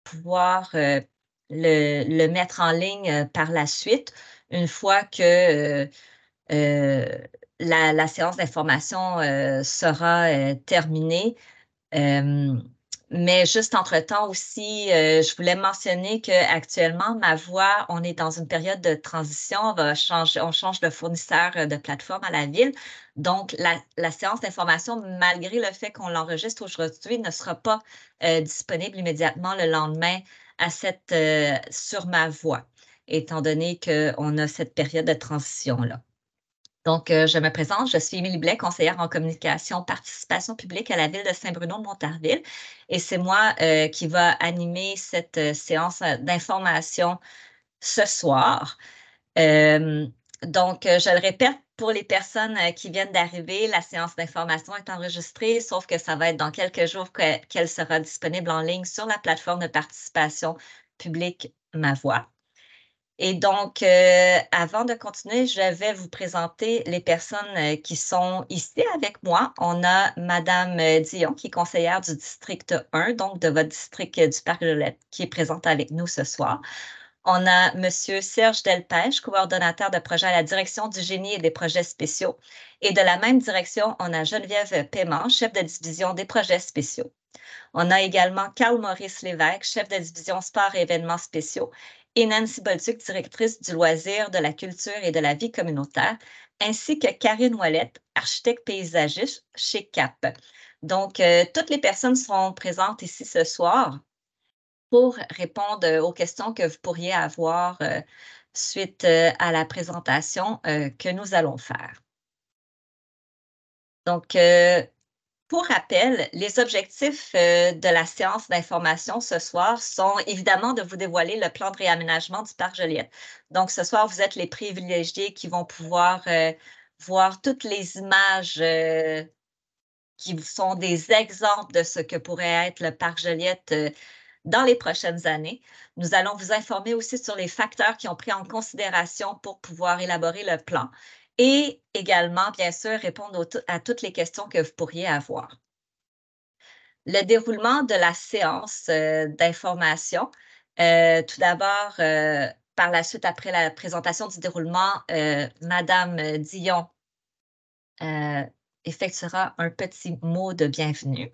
pouvoir le mettre en ligne par la suite, une fois que la séance d'information sera terminée. Mais juste entre-temps aussi, je voulais mentionner qu'actuellement, ma voix, on est dans une période de transition. On change de fournisseur de plateforme à la ville. Donc, la séance d'information, malgré le fait qu'on l'enregistre aujourd'hui, ne sera pas disponible immédiatement le lendemain sur ma voix, étant donné qu'on a cette période de transition-là. Donc, je me présente, je suis Émilie Blais, conseillère en communication participation publique à la Ville de Saint-Bruno-de-Montarville et c'est moi qui va animer cette séance d'information ce soir. Donc, je le répète, pour les personnes qui viennent d'arriver, la séance d'information est enregistrée, sauf que ça va être dans quelques jours qu'elle sera disponible en ligne sur la plateforme de participation publique Ma Voix. Et donc, avant de continuer, je vais vous présenter les personnes qui sont ici avec moi. On a Madame Dion, qui est conseillère du district 1, donc de votre district du Parc-Joliette, qui est présente avec nous ce soir. On a Monsieur Serge Delpech, coordonnateur de projet à la direction du génie et des projets spéciaux. Et de la même direction, on a Geneviève Paiement, chef de division des projets spéciaux. On a également Carl-Maurice Lévesque, chef de division sport et événements spéciaux, et Nancy Bolduc, directrice du loisir, de la culture et de la vie communautaire, ainsi que Karine Ouellette, architecte paysagiste chez CAP. Donc, toutes les personnes seront présentes ici ce soir pour répondre aux questions que vous pourriez avoir suite à la présentation que nous allons faire. Donc, pour rappel, les objectifs de la séance d'information ce soir sont évidemment de vous dévoiler le plan de réaménagement du Parc Joliette. Donc, ce soir, vous êtes les privilégiés qui vont pouvoir voir toutes les images qui sont des exemples de ce que pourrait être le Parc Joliette dans les prochaines années. Nous allons vous informer aussi sur les facteurs qui ont pris en considération pour pouvoir élaborer le plan et également, bien sûr, répondre à toutes les questions que vous pourriez avoir. Le déroulement de la séance d'information, tout d'abord, par la suite, après la présentation du déroulement, Madame Dion effectuera un petit mot de bienvenue.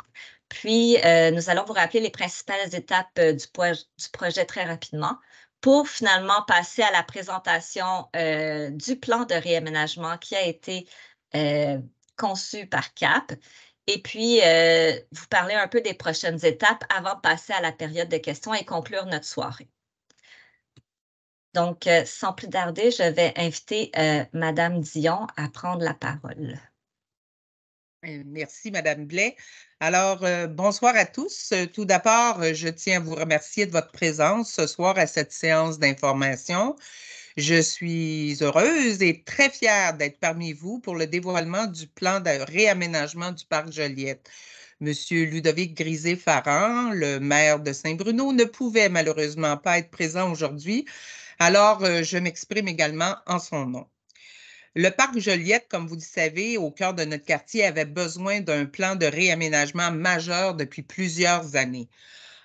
Puis, nous allons vous rappeler les principales étapes du projet très rapidement pour finalement passer à la présentation du plan de réaménagement qui a été conçu par CAP. Et puis, vous parler un peu des prochaines étapes avant de passer à la période de questions et conclure notre soirée. Donc, sans plus tarder, je vais inviter Madame Dion à prendre la parole. Merci, Madame Blais. Alors, bonsoir à tous. Tout d'abord, je tiens à vous remercier de votre présence ce soir à cette séance d'information. Je suis heureuse et très fière d'être parmi vous pour le dévoilement du plan de réaménagement du Parc Joliette. Monsieur Ludovic Grisé-Farran, le maire de Saint-Bruno, ne pouvait malheureusement pas être présent aujourd'hui, alors je m'exprime également en son nom. Le parc Joliette, comme vous le savez, au cœur de notre quartier, avait besoin d'un plan de réaménagement majeur depuis plusieurs années.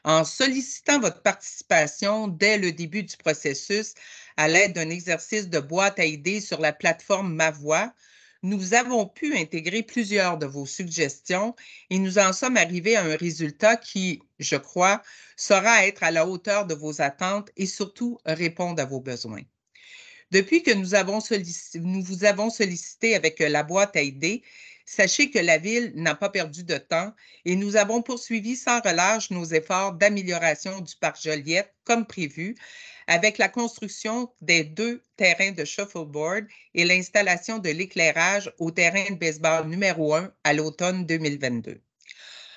En sollicitant votre participation dès le début du processus à l'aide d'un exercice de boîte à idées sur la plateforme Ma Voix, nous avons pu intégrer plusieurs de vos suggestions et nous en sommes arrivés à un résultat qui, je crois, saura être à la hauteur de vos attentes et surtout répondre à vos besoins. Depuis que nous vous avons sollicité avec la boîte à idées, sachez que la Ville n'a pas perdu de temps et nous avons poursuivi sans relâche nos efforts d'amélioration du parc Joliette comme prévu, avec la construction des 2 terrains de shuffleboard et l'installation de l'éclairage au terrain de baseball numéro 1 à l'automne 2022.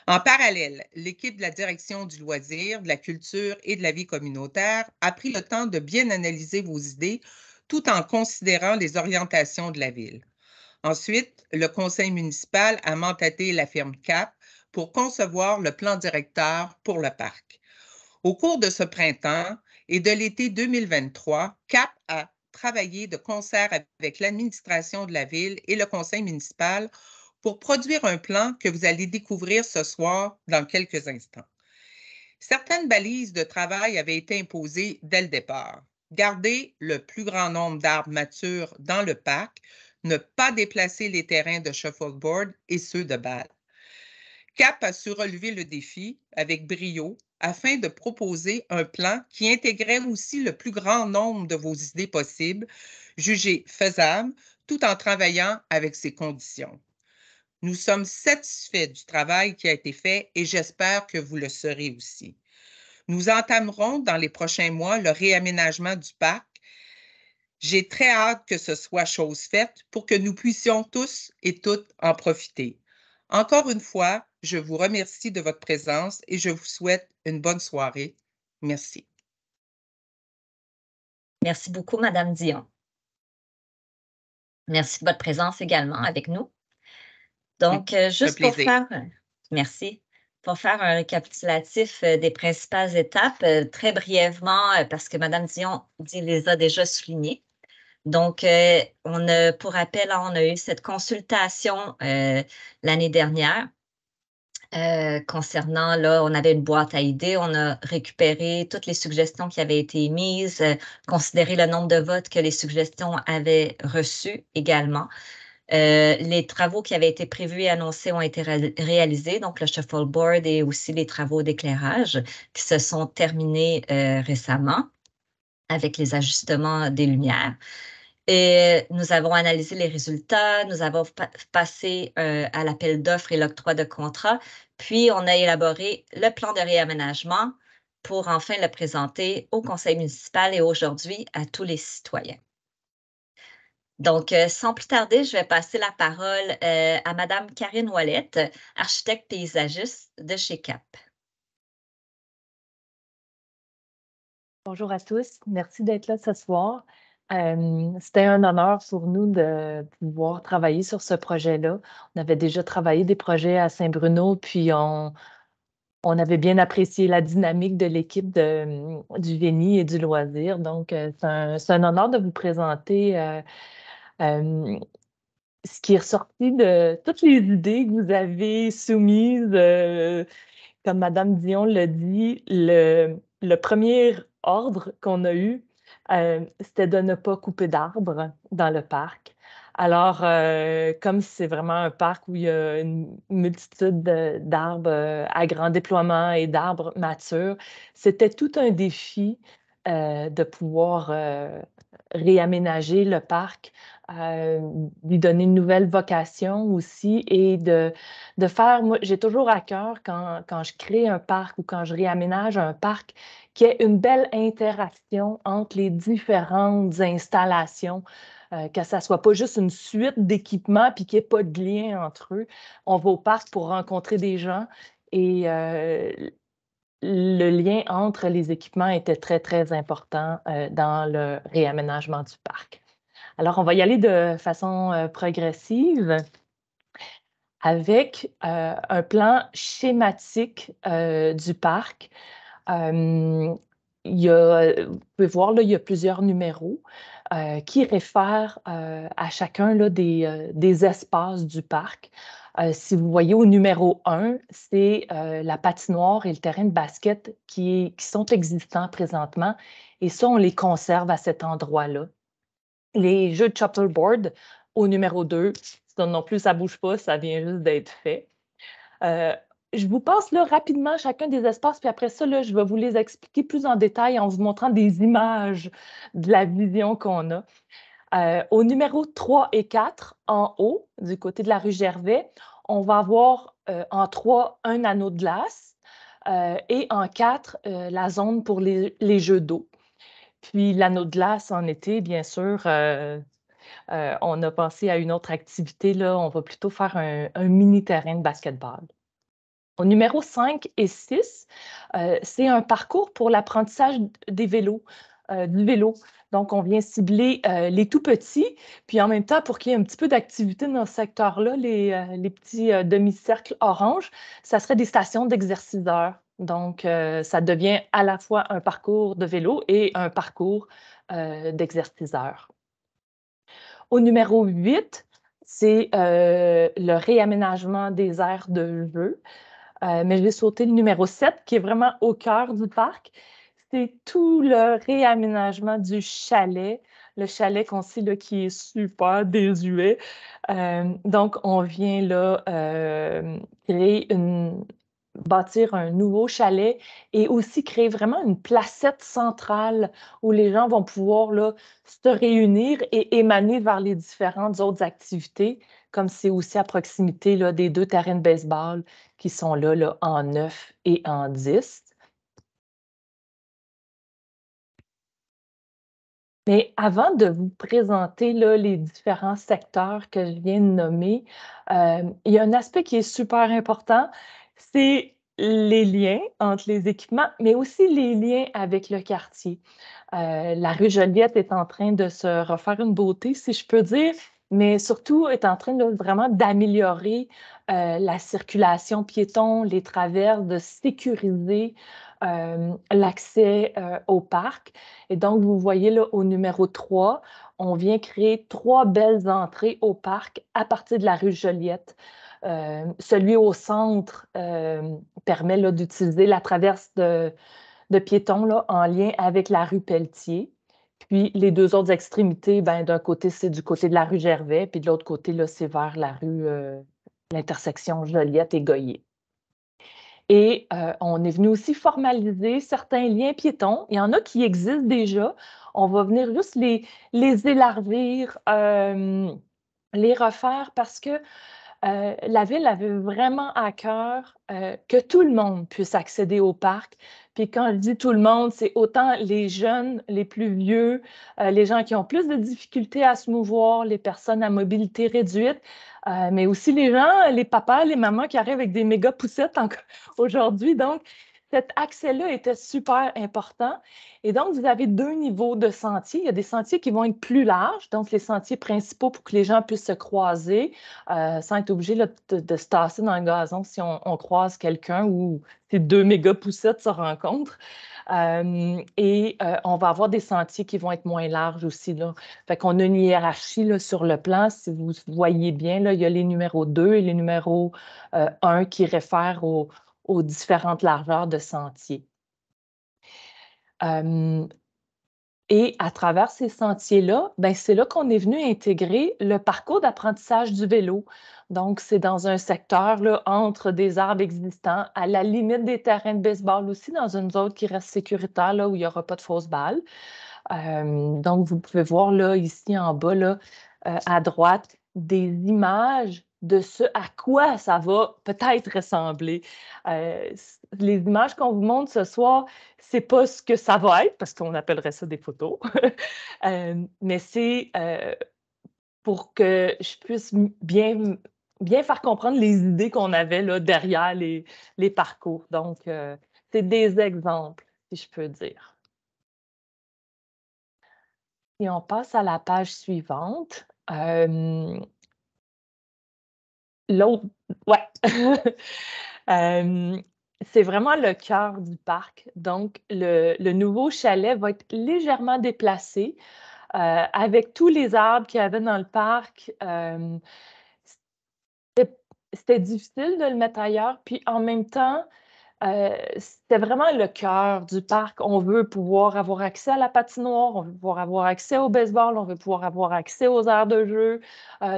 En parallèle, l'équipe de la direction du loisir, de la culture et de la vie communautaire a pris le temps de bien analyser vos idées tout en considérant les orientations de la Ville. Ensuite, le conseil municipal a mandaté la firme CAP pour concevoir le plan directeur pour le parc. Au cours de ce printemps et de l'été 2023, CAP a travaillé de concert avec l'administration de la Ville et le conseil municipal pour produire un plan que vous allez découvrir ce soir dans quelques instants. Certaines balises de travail avaient été imposées dès le départ. Garder le plus grand nombre d'arbres matures dans le parc, ne pas déplacer les terrains de shuffleboard et ceux de balles. CAP a su relever le défi avec brio afin de proposer un plan qui intégrait aussi le plus grand nombre de vos idées possibles, jugées faisables, tout en travaillant avec ces conditions. Nous sommes satisfaits du travail qui a été fait et j'espère que vous le serez aussi. Nous entamerons dans les prochains mois le réaménagement du parc. J'ai très hâte que ce soit chose faite pour que nous puissions tous et toutes en profiter. Encore une fois, je vous remercie de votre présence et je vous souhaite une bonne soirée. Merci. Merci beaucoup, Madame Dion. Merci de votre présence également avec nous. Donc, juste pour faire, merci, pour faire un récapitulatif des principales étapes, très brièvement, parce que Mme Dion les a déjà soulignées. Donc, pour rappel, on a eu cette consultation l'année dernière concernant, là, on avait une boîte à idées, on a récupéré toutes les suggestions qui avaient été émises, considéré le nombre de votes que les suggestions avaient reçus également. Les travaux qui avaient été prévus et annoncés ont été réalisés, donc le shuffleboard et aussi les travaux d'éclairage qui se sont terminés récemment avec les ajustements des lumières. Et nous avons analysé les résultats, nous avons passé à l'appel d'offres et l'octroi de contrats, puis on a élaboré le plan de réaménagement pour enfin le présenter au conseil municipal et aujourd'hui à tous les citoyens. Donc, sans plus tarder, je vais passer la parole à Madame Karine Ouellette, architecte paysagiste de chez CAP. Bonjour à tous, merci d'être là ce soir. C'était un honneur pour nous de pouvoir travailler sur ce projet-là. On avait déjà travaillé des projets à Saint-Bruno, puis on avait bien apprécié la dynamique de l'équipe du Génie et du loisir. Donc, c'est un honneur de vous présenter ce qui est ressorti de toutes les idées que vous avez soumises. Comme Madame Dion l'a dit, le premier ordre qu'on a eu, c'était de ne pas couper d'arbres dans le parc. Alors, comme c'est vraiment un parc où il y a une multitude d'arbres à grand déploiement et d'arbres matures, c'était tout un défi de pouvoir réaménager le parc, lui donner une nouvelle vocation aussi et de faire, moi, j'ai toujours à cœur quand je crée un parc ou quand je réaménage un parc, qu'il y ait une belle interaction entre les différentes installations, que ça ne soit pas juste une suite d'équipements puis qu'il n'y ait pas de lien entre eux. On va au parc pour rencontrer des gens et le lien entre les équipements était très, très important dans le réaménagement du parc. Alors, on va y aller de façon progressive avec un plan schématique du parc. Vous pouvez voir, là, il y a plusieurs numéros qui réfèrent à chacun là, des espaces du parc. Si vous voyez au numéro 1, c'est la patinoire et le terrain de basket qui sont existants présentement. Et ça, on les conserve à cet endroit-là. Les jeux de shuffleboard au numéro 2, ça non plus, ça ne bouge pas, ça vient juste d'être fait. Je vous passe là, rapidement chacun des espaces, puis après ça, là, je vais vous les expliquer plus en détail en vous montrant des images de la vision qu'on a. Au numéro 3 et 4, en haut, du côté de la rue Gervais, on va avoir en 3 un anneau de glace et en 4 la zone pour les jeux d'eau. Puis l'anneau de glace en été, bien sûr, on a pensé à une autre activité. Là, on va plutôt faire un mini terrain de basketball. Au numéro 5 et 6, c'est un parcours pour l'apprentissage des vélos, du vélo. Donc, on vient cibler les tout petits, puis en même temps, pour qu'il y ait un petit peu d'activité dans ce secteur-là, les petits demi-cercles orange, ça serait des stations d'exerciceurs. Donc, ça devient à la fois un parcours de vélo et un parcours d'exerciceurs. Au numéro 8, c'est le réaménagement des aires de jeu. mais je vais sauter le numéro 7, qui est vraiment au cœur du parc. C'est tout le réaménagement du chalet. Le chalet qu'on sait là, qui est super désuet. Donc, on vient là bâtir un nouveau chalet et aussi créer vraiment une placette centrale où les gens vont pouvoir là, se réunir et émaner vers les différentes autres activités, comme c'est aussi à proximité là, des 2 terrains de baseball qui sont là en 9 et en 10. Mais avant de vous présenter là, les différents secteurs que je viens de nommer, il y a un aspect qui est super important, c'est les liens entre les équipements, mais aussi les liens avec le quartier. La rue Joliette est en train de se refaire une beauté, si je peux dire, mais surtout est en train vraiment d'améliorer la circulation piéton, les traverses, de sécuriser l'accès au parc. Et donc, vous voyez là au numéro 3, on vient créer 3 belles entrées au parc à partir de la rue Joliette. Celui au centre permet là, d'utiliser la traverse de piétons là, en lien avec la rue Pelletier. Puis les 2 autres extrémités, ben, d'un côté, c'est du côté de la rue Gervais, puis de l'autre côté, là, c'est vers la rue, l'intersection Joliette et Goyer. Et on est venu aussi formaliser certains liens piétons. Il y en a qui existent déjà. On va venir juste les élargir, les refaire parce que la ville avait vraiment à cœur que tout le monde puisse accéder au parc. Puis quand je dis tout le monde, c'est autant les jeunes, les plus vieux, les gens qui ont plus de difficultés à se mouvoir, les personnes à mobilité réduite, mais aussi les gens, les papas, les mamans qui arrivent avec des méga poussettes aujourd'hui. Donc, cet accès-là était super important. Et donc, vous avez 2 niveaux de sentiers. Il y a des sentiers qui vont être plus larges, donc les sentiers principaux pour que les gens puissent se croiser sans être obligé là, de se tasser dans le gazon si on croise quelqu'un ou si 2 méga poussettes se rencontrent. On va avoir des sentiers qui vont être moins larges aussi. Là. Fait qu'on a une hiérarchie là, sur le plan. Si vous voyez bien, là, il y a les numéros 2 et les numéros 1 qui réfèrent aux différentes largeurs de sentiers. Et à travers ces sentiers-là, ben, c'est là qu'on est venu intégrer le parcours d'apprentissage du vélo. Donc, c'est dans un secteur là, entre des arbres existants, à la limite des terrains de baseball aussi, dans une zone qui reste sécuritaire, là, où il n'y aura pas de fausses balles. Donc, vous pouvez voir là, ici en bas, là, à droite, des images de ce à quoi ça va peut-être ressembler. Les images qu'on vous montre ce soir, c'est pas ce que ça va être, parce qu'on appellerait ça des photos, mais c'est pour que je puisse bien faire comprendre les idées qu'on avait là, derrière les parcours. Donc, c'est des exemples, si je peux dire. Et on passe à la page suivante. L'autre, ouais. C'est vraiment le cœur du parc. Donc, le nouveau chalet va être légèrement déplacé avec tous les arbres qu'il y avait dans le parc. C'était difficile de le mettre ailleurs. Puis en même temps, c'était vraiment le cœur du parc. On veut pouvoir avoir accès à la patinoire, on veut pouvoir avoir accès au baseball, on veut pouvoir avoir accès aux aires de jeu.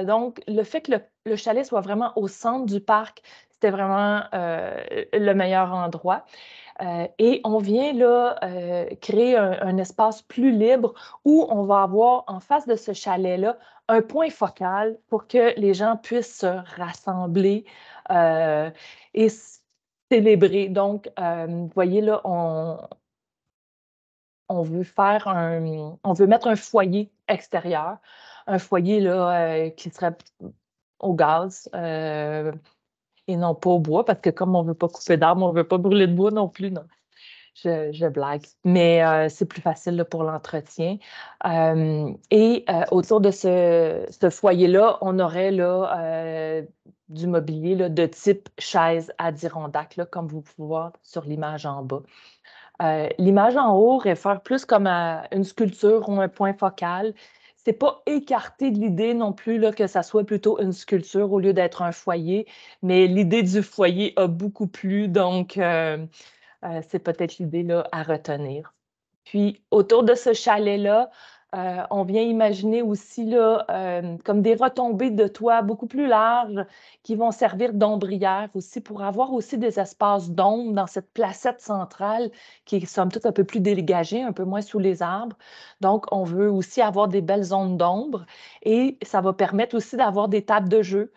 Donc, le fait que le chalet soit vraiment au centre du parc, c'était vraiment le meilleur endroit. Et on vient là créer un espace plus libre où on va avoir en face de ce chalet-là un point focal pour que les gens puissent se rassembler et célébrer. Donc, vous voyez là, on veut on veut mettre un foyer extérieur, un foyer là, qui serait au gaz et non pas au bois, parce que comme on ne veut pas couper d'arbres, on ne veut pas brûler de bois non plus, non. Je blague. Mais c'est plus facile là, pour l'entretien. Autour de ce foyer-là, on aurait là, du mobilier là, de type chaise Adirondack, là, comme vous pouvez voir sur l'image en bas. L'image en haut réfère plus comme à une sculpture ou un point focal. c'est pas écarté de l'idée non plus là, que ça soit plutôt une sculpture au lieu d'être un foyer, mais l'idée du foyer a beaucoup plu, donc c'est peut-être l'idée là, à retenir. Puis, autour de ce chalet-là, on vient imaginer aussi là, comme des retombées de toit beaucoup plus larges qui vont servir d'ombrière aussi pour avoir aussi des espaces d'ombre dans cette placette centrale qui est somme toute un peu plus dégagée, un peu moins sous les arbres. Donc, on veut aussi avoir des belles zones d'ombre et ça va permettre aussi d'avoir des tables de jeu.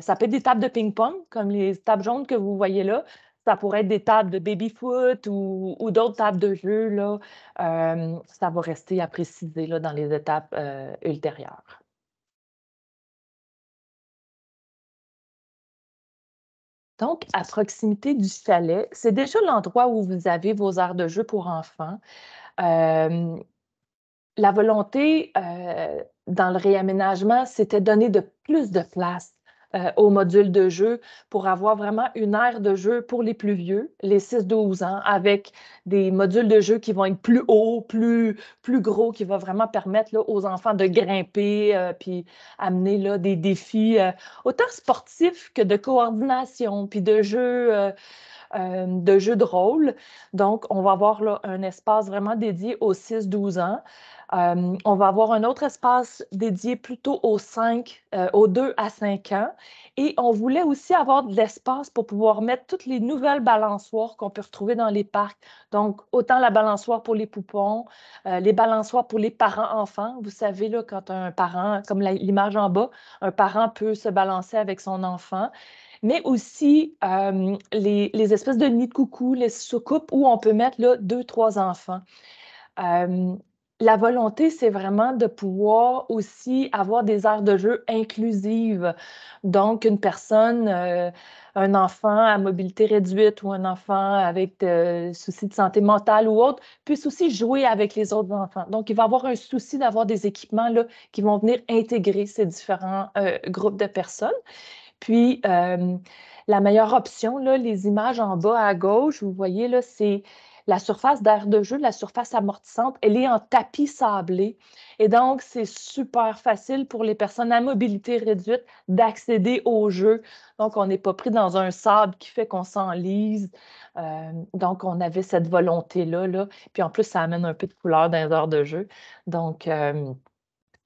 Ça peut être des tables de ping-pong, comme les tables jaunes que vous voyez là. Ça pourrait être des tables de baby-foot ou d'autres tables de jeu, là. Ça va rester à préciser là, dans les étapes ultérieures. Donc, à proximité du chalet, c'est déjà l'endroit où vous avez vos aires de jeu pour enfants. La volonté dans le réaménagement, c'était donner de plus de place aux modules de jeu pour avoir vraiment une aire de jeu pour les plus vieux, les 6-12 ans, avec des modules de jeu qui vont être plus hauts, plus gros, qui va vraiment permettre là, aux enfants de grimper puis amener là, des défis autant sportifs que de coordination, puis de jeux de rôle. Donc, on va avoir là, un espace vraiment dédié aux 6-12 ans. On va avoir un autre espace dédié plutôt aux 2 à 5 ans. Et on voulait aussi avoir de l'espace pour pouvoir mettre toutes les nouvelles balançoires qu'on peut retrouver dans les parcs. Donc, autant la balançoire pour les poupons, les balançoires pour les parents-enfants. Vous savez, là, quand un parent, comme l'image en bas, un parent peut se balancer avec son enfant, mais aussi les espèces de nids de coucou, les soucoupes où on peut mettre là, 2-3 enfants. La volonté, c'est vraiment de pouvoir aussi avoir des aires de jeu inclusives. Donc, une personne, un enfant à mobilité réduite ou un enfant avec des soucis de santé mentale ou autre, puisse aussi jouer avec les autres enfants. Donc, il va avoir un souci d'avoir des équipements là, qui vont venir intégrer ces différents groupes de personnes. Puis, la meilleure option, là, les images en bas à gauche, vous voyez, là, c'est la surface d'aire de jeu, la surface amortissante, elle est en tapis sablé. Et donc, c'est super facile pour les personnes à mobilité réduite d'accéder au jeu. Donc, on n'est pas pris dans un sable qui fait qu'on s'enlise. Donc, on avait cette volonté-là. Là. Puis en plus, ça amène un peu de couleur dans les heures de jeu. Donc,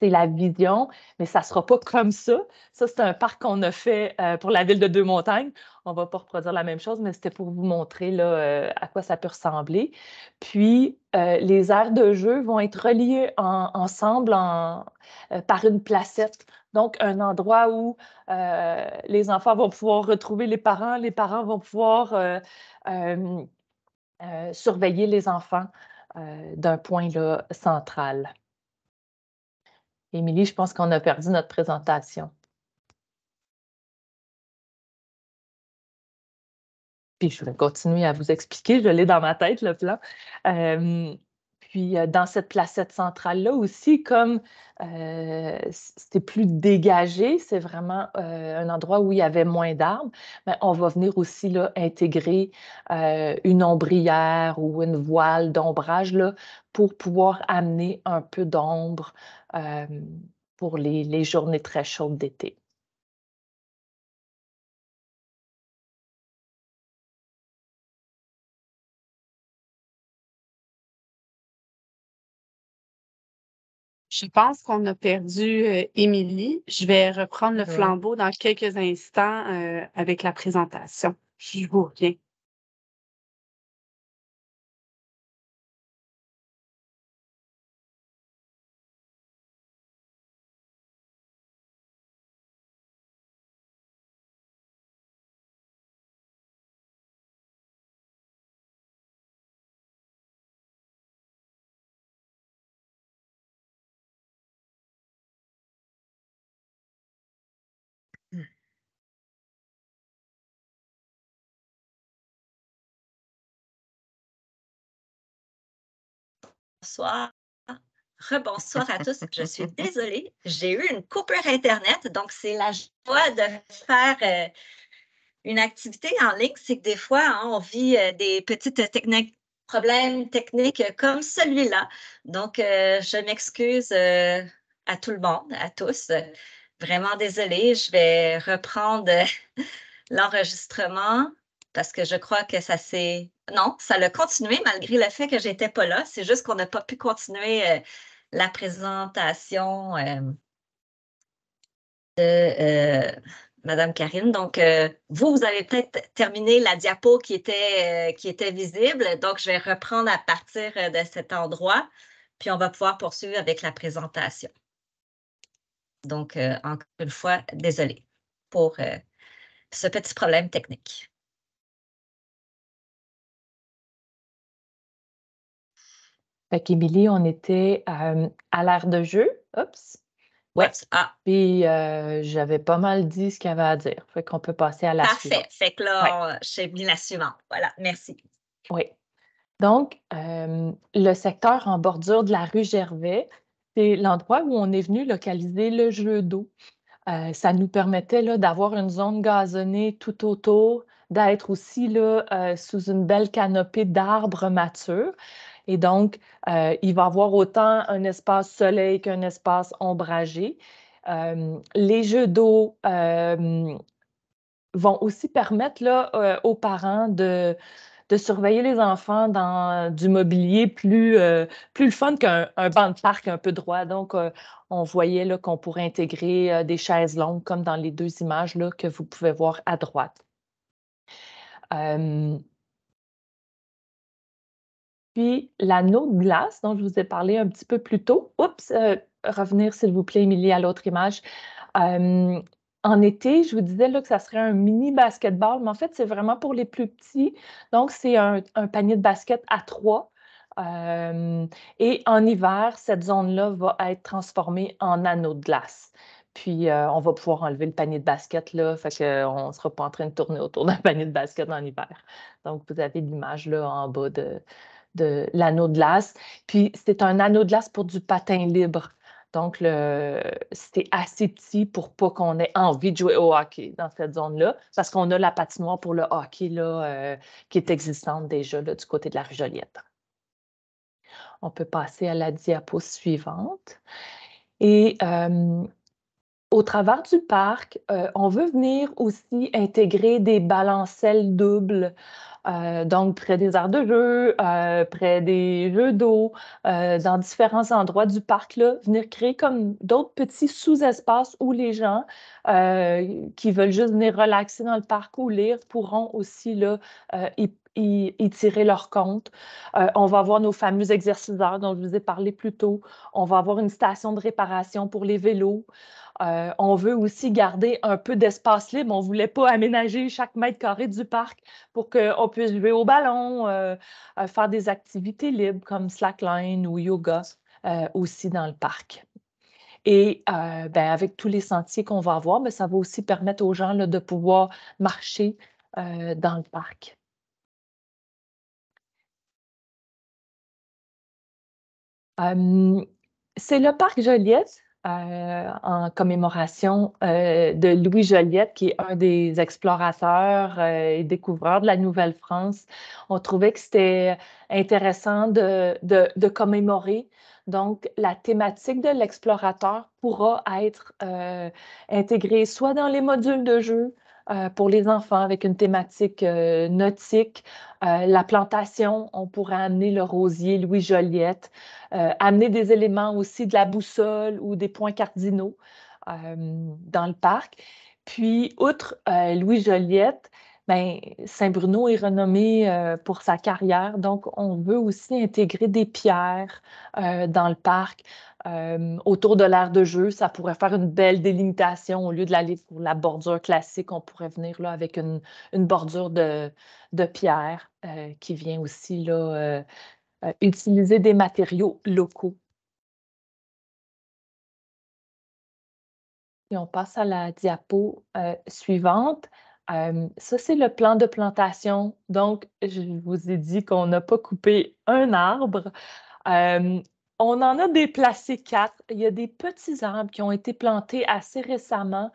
c'est la vision, mais ça ne sera pas comme ça. Ça, c'est un parc qu'on a fait pour la ville de Deux-Montagnes. On ne va pas reproduire la même chose, mais c'était pour vous montrer là, à quoi ça peut ressembler. Puis, les aires de jeu vont être reliées ensemble par une placette. Donc, un endroit où les enfants vont pouvoir retrouver les parents vont pouvoir surveiller les enfants d'un point là, central. Émilie, je pense qu'on a perdu notre présentation. Puis je vais continuer à vous expliquer, je l'ai dans ma tête, le plan. Puis dans cette placette centrale-là aussi, comme c'était plus dégagé, c'est vraiment un endroit où il y avait moins d'arbres, mais on va venir aussi là, intégrer une ombrière ou une voile d'ombrage là, pour pouvoir amener un peu d'ombre pour les journées très chaudes d'été. Je pense qu'on a perdu Émilie. Je vais reprendre le flambeau dans quelques instants avec la présentation. Je vous reviens. Bonsoir. Rebonsoir à tous. Je suis désolée, j'ai eu une coupure Internet, donc c'est la joie de faire une activité en ligne. C'est que des fois, hein, on vit des petites problèmes techniques comme celui-là. Donc, je m'excuse à tout le monde, à tous. Vraiment désolée, je vais reprendre l'enregistrement parce que je crois que ça s'est... Non, ça l'a continué malgré le fait que j'étais pas là. C'est juste qu'on n'a pas pu continuer la présentation de Madame Karine. Donc, vous avez peut-être terminé la diapo qui était visible. Donc, je vais reprendre à partir de cet endroit, puis on va pouvoir poursuivre avec la présentation. Donc, encore une fois, désolée pour ce petit problème technique. Fait qu'Émilie, on était à l'ère de jeu. Oups. Ouais. Ah, Puis j'avais pas mal dit ce qu'il y avait à dire. Fait qu'on peut passer à la suivante. parfait. Fait que là, j'ai mis la suivante. Voilà, merci. Oui. Donc, le secteur en bordure de la rue Gervais, c'est l'endroit où on est venu localiser le jeu d'eau. Ça nous permettait là, d'avoir une zone gazonnée tout autour, d'être aussi là, sous une belle canopée d'arbres matures. Et donc, il va y avoir autant un espace soleil qu'un espace ombragé. Les jeux d'eau vont aussi permettre là, aux parents de surveiller les enfants dans du mobilier plus le fun qu'un banc de parc un peu droit. Donc, on voyait là, qu'on pourrait intégrer des chaises longues comme dans les 2 images là, que vous pouvez voir à droite. Puis, l'anneau de glace dont je vous ai parlé un petit peu plus tôt. Oups, revenir s'il vous plaît, Émilie, à l'autre image. En été, je vous disais là, que ça serait un mini basketball, mais en fait, c'est vraiment pour les plus petits. Donc, c'est un panier de basket à 3. Et en hiver, cette zone-là va être transformée en anneau de glace. Puis, on va pouvoir enlever le panier de basket, là, fait qu'on ne sera pas en train de tourner autour d'un panier de basket en hiver. Donc, vous avez l'image là en bas de l'anneau de glace. Puis, c'est un anneau de glace pour du patin libre. Donc, c'était assez petit pour pas qu'on ait envie de jouer au hockey dans cette zone-là, parce qu'on a la patinoire pour le hockey là, qui est existante déjà là, du côté de la rue Joliette. On peut passer à la diapo suivante. Et au travers du parc, on veut venir aussi intégrer des balancelles doubles, donc près des aires de jeu, près des jeux d'eau, dans différents endroits du parc, là, venir créer comme d'autres petits sous-espaces où les gens qui veulent juste venir relaxer dans le parc ou lire pourront aussi là, y tirer leur compte. On va avoir nos fameux exerciceurs dont je vous ai parlé plus tôt. On va avoir une station de réparation pour les vélos. On veut aussi garder un peu d'espace libre. On ne voulait pas aménager chaque mètre carré du parc pour qu'on puisse jouer au ballon, faire des activités libres comme slackline ou yoga aussi dans le parc. Et avec tous les sentiers qu'on va avoir, ça va aussi permettre aux gens là, de pouvoir marcher dans le parc. C'est le parc Joliette en commémoration de Louis Joliette, qui est un des explorateurs et découvreurs de la Nouvelle-France. On trouvait que c'était intéressant de commémorer. Donc, la thématique de l'explorateur pourra être intégrée soit dans les modules de jeu pour les enfants avec une thématique nautique, la plantation, on pourrait amener le rosier Louis Joliette, amener des éléments aussi de la boussole ou des points cardinaux dans le parc. Puis, outre Louis Joliette, Saint-Bruno est renommé pour sa carrière, donc on veut aussi intégrer des pierres dans le parc. Autour de l'aire de jeu, ça pourrait faire une belle délimitation. Au lieu de l'aller pour la bordure classique, on pourrait venir là, avec une bordure de pierre qui vient aussi là, utiliser des matériaux locaux. Et on passe à la diapo suivante. Ça, c'est le plan de plantation. Donc, je vous ai dit qu'on n'a pas coupé un arbre. On On en a déplacé 4. Il y a des petits arbres qui ont été plantés assez récemment,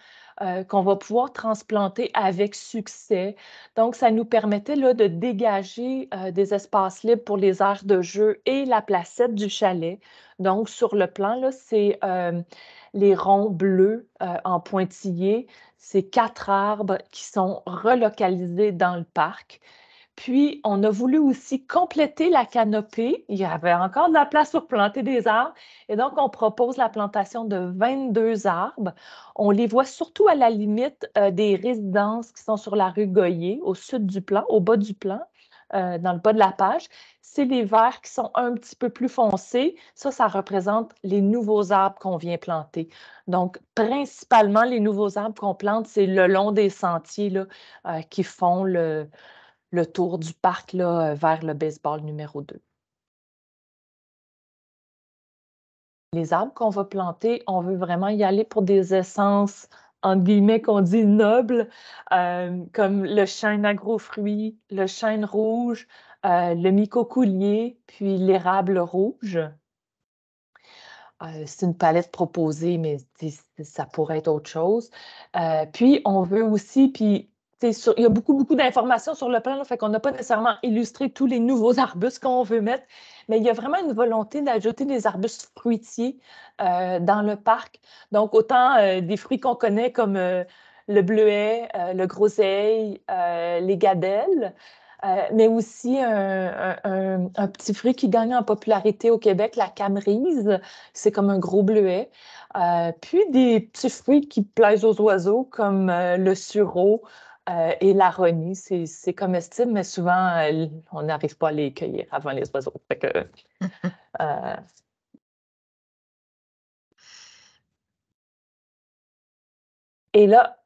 qu'on va pouvoir transplanter avec succès. Donc, ça nous permettait là, de dégager des espaces libres pour les aires de jeu et la placette du chalet. Donc, sur le plan, là, c'est les ronds bleus en pointillés. C'est 4 arbres qui sont relocalisés dans le parc. Puis, on a voulu aussi compléter la canopée. Il y avait encore de la place pour planter des arbres. Et donc, on propose la plantation de 22 arbres. On les voit surtout à la limite des résidences qui sont sur la rue Goyer, au sud du plan, au bas du plan, dans le bas de la page. C'est les verts qui sont un petit peu plus foncés. Ça représente les nouveaux arbres qu'on vient planter. Donc, principalement, les nouveaux arbres qu'on plante, c'est le long des sentiers là, qui font le tour du parc là, vers le baseball numéro 2. Les arbres qu'on va planter, on veut vraiment y aller pour des essences, entre guillemets, qu'on dit nobles, comme le chêne agrofruit, le chêne rouge, le micocoulier, puis l'érable rouge. C'est une palette proposée, mais ça pourrait être autre chose. Puis, on veut aussi, puis il y a beaucoup, beaucoup d'informations sur le plan, là, fait qu'on n'a pas nécessairement illustré tous les nouveaux arbustes qu'on veut mettre, mais il y a vraiment une volonté d'ajouter des arbustes fruitiers dans le parc. Donc, autant des fruits qu'on connaît comme le bleuet, le groseille, les gadelles, mais aussi un petit fruit qui gagne en popularité au Québec, la camerise. C'est comme un gros bleuet. Puis des petits fruits qui plaisent aux oiseaux, comme le sureau et l'aronie. C'est comestible, mais souvent, on n'arrive pas à les cueillir avant les oiseaux. Fait que, et là,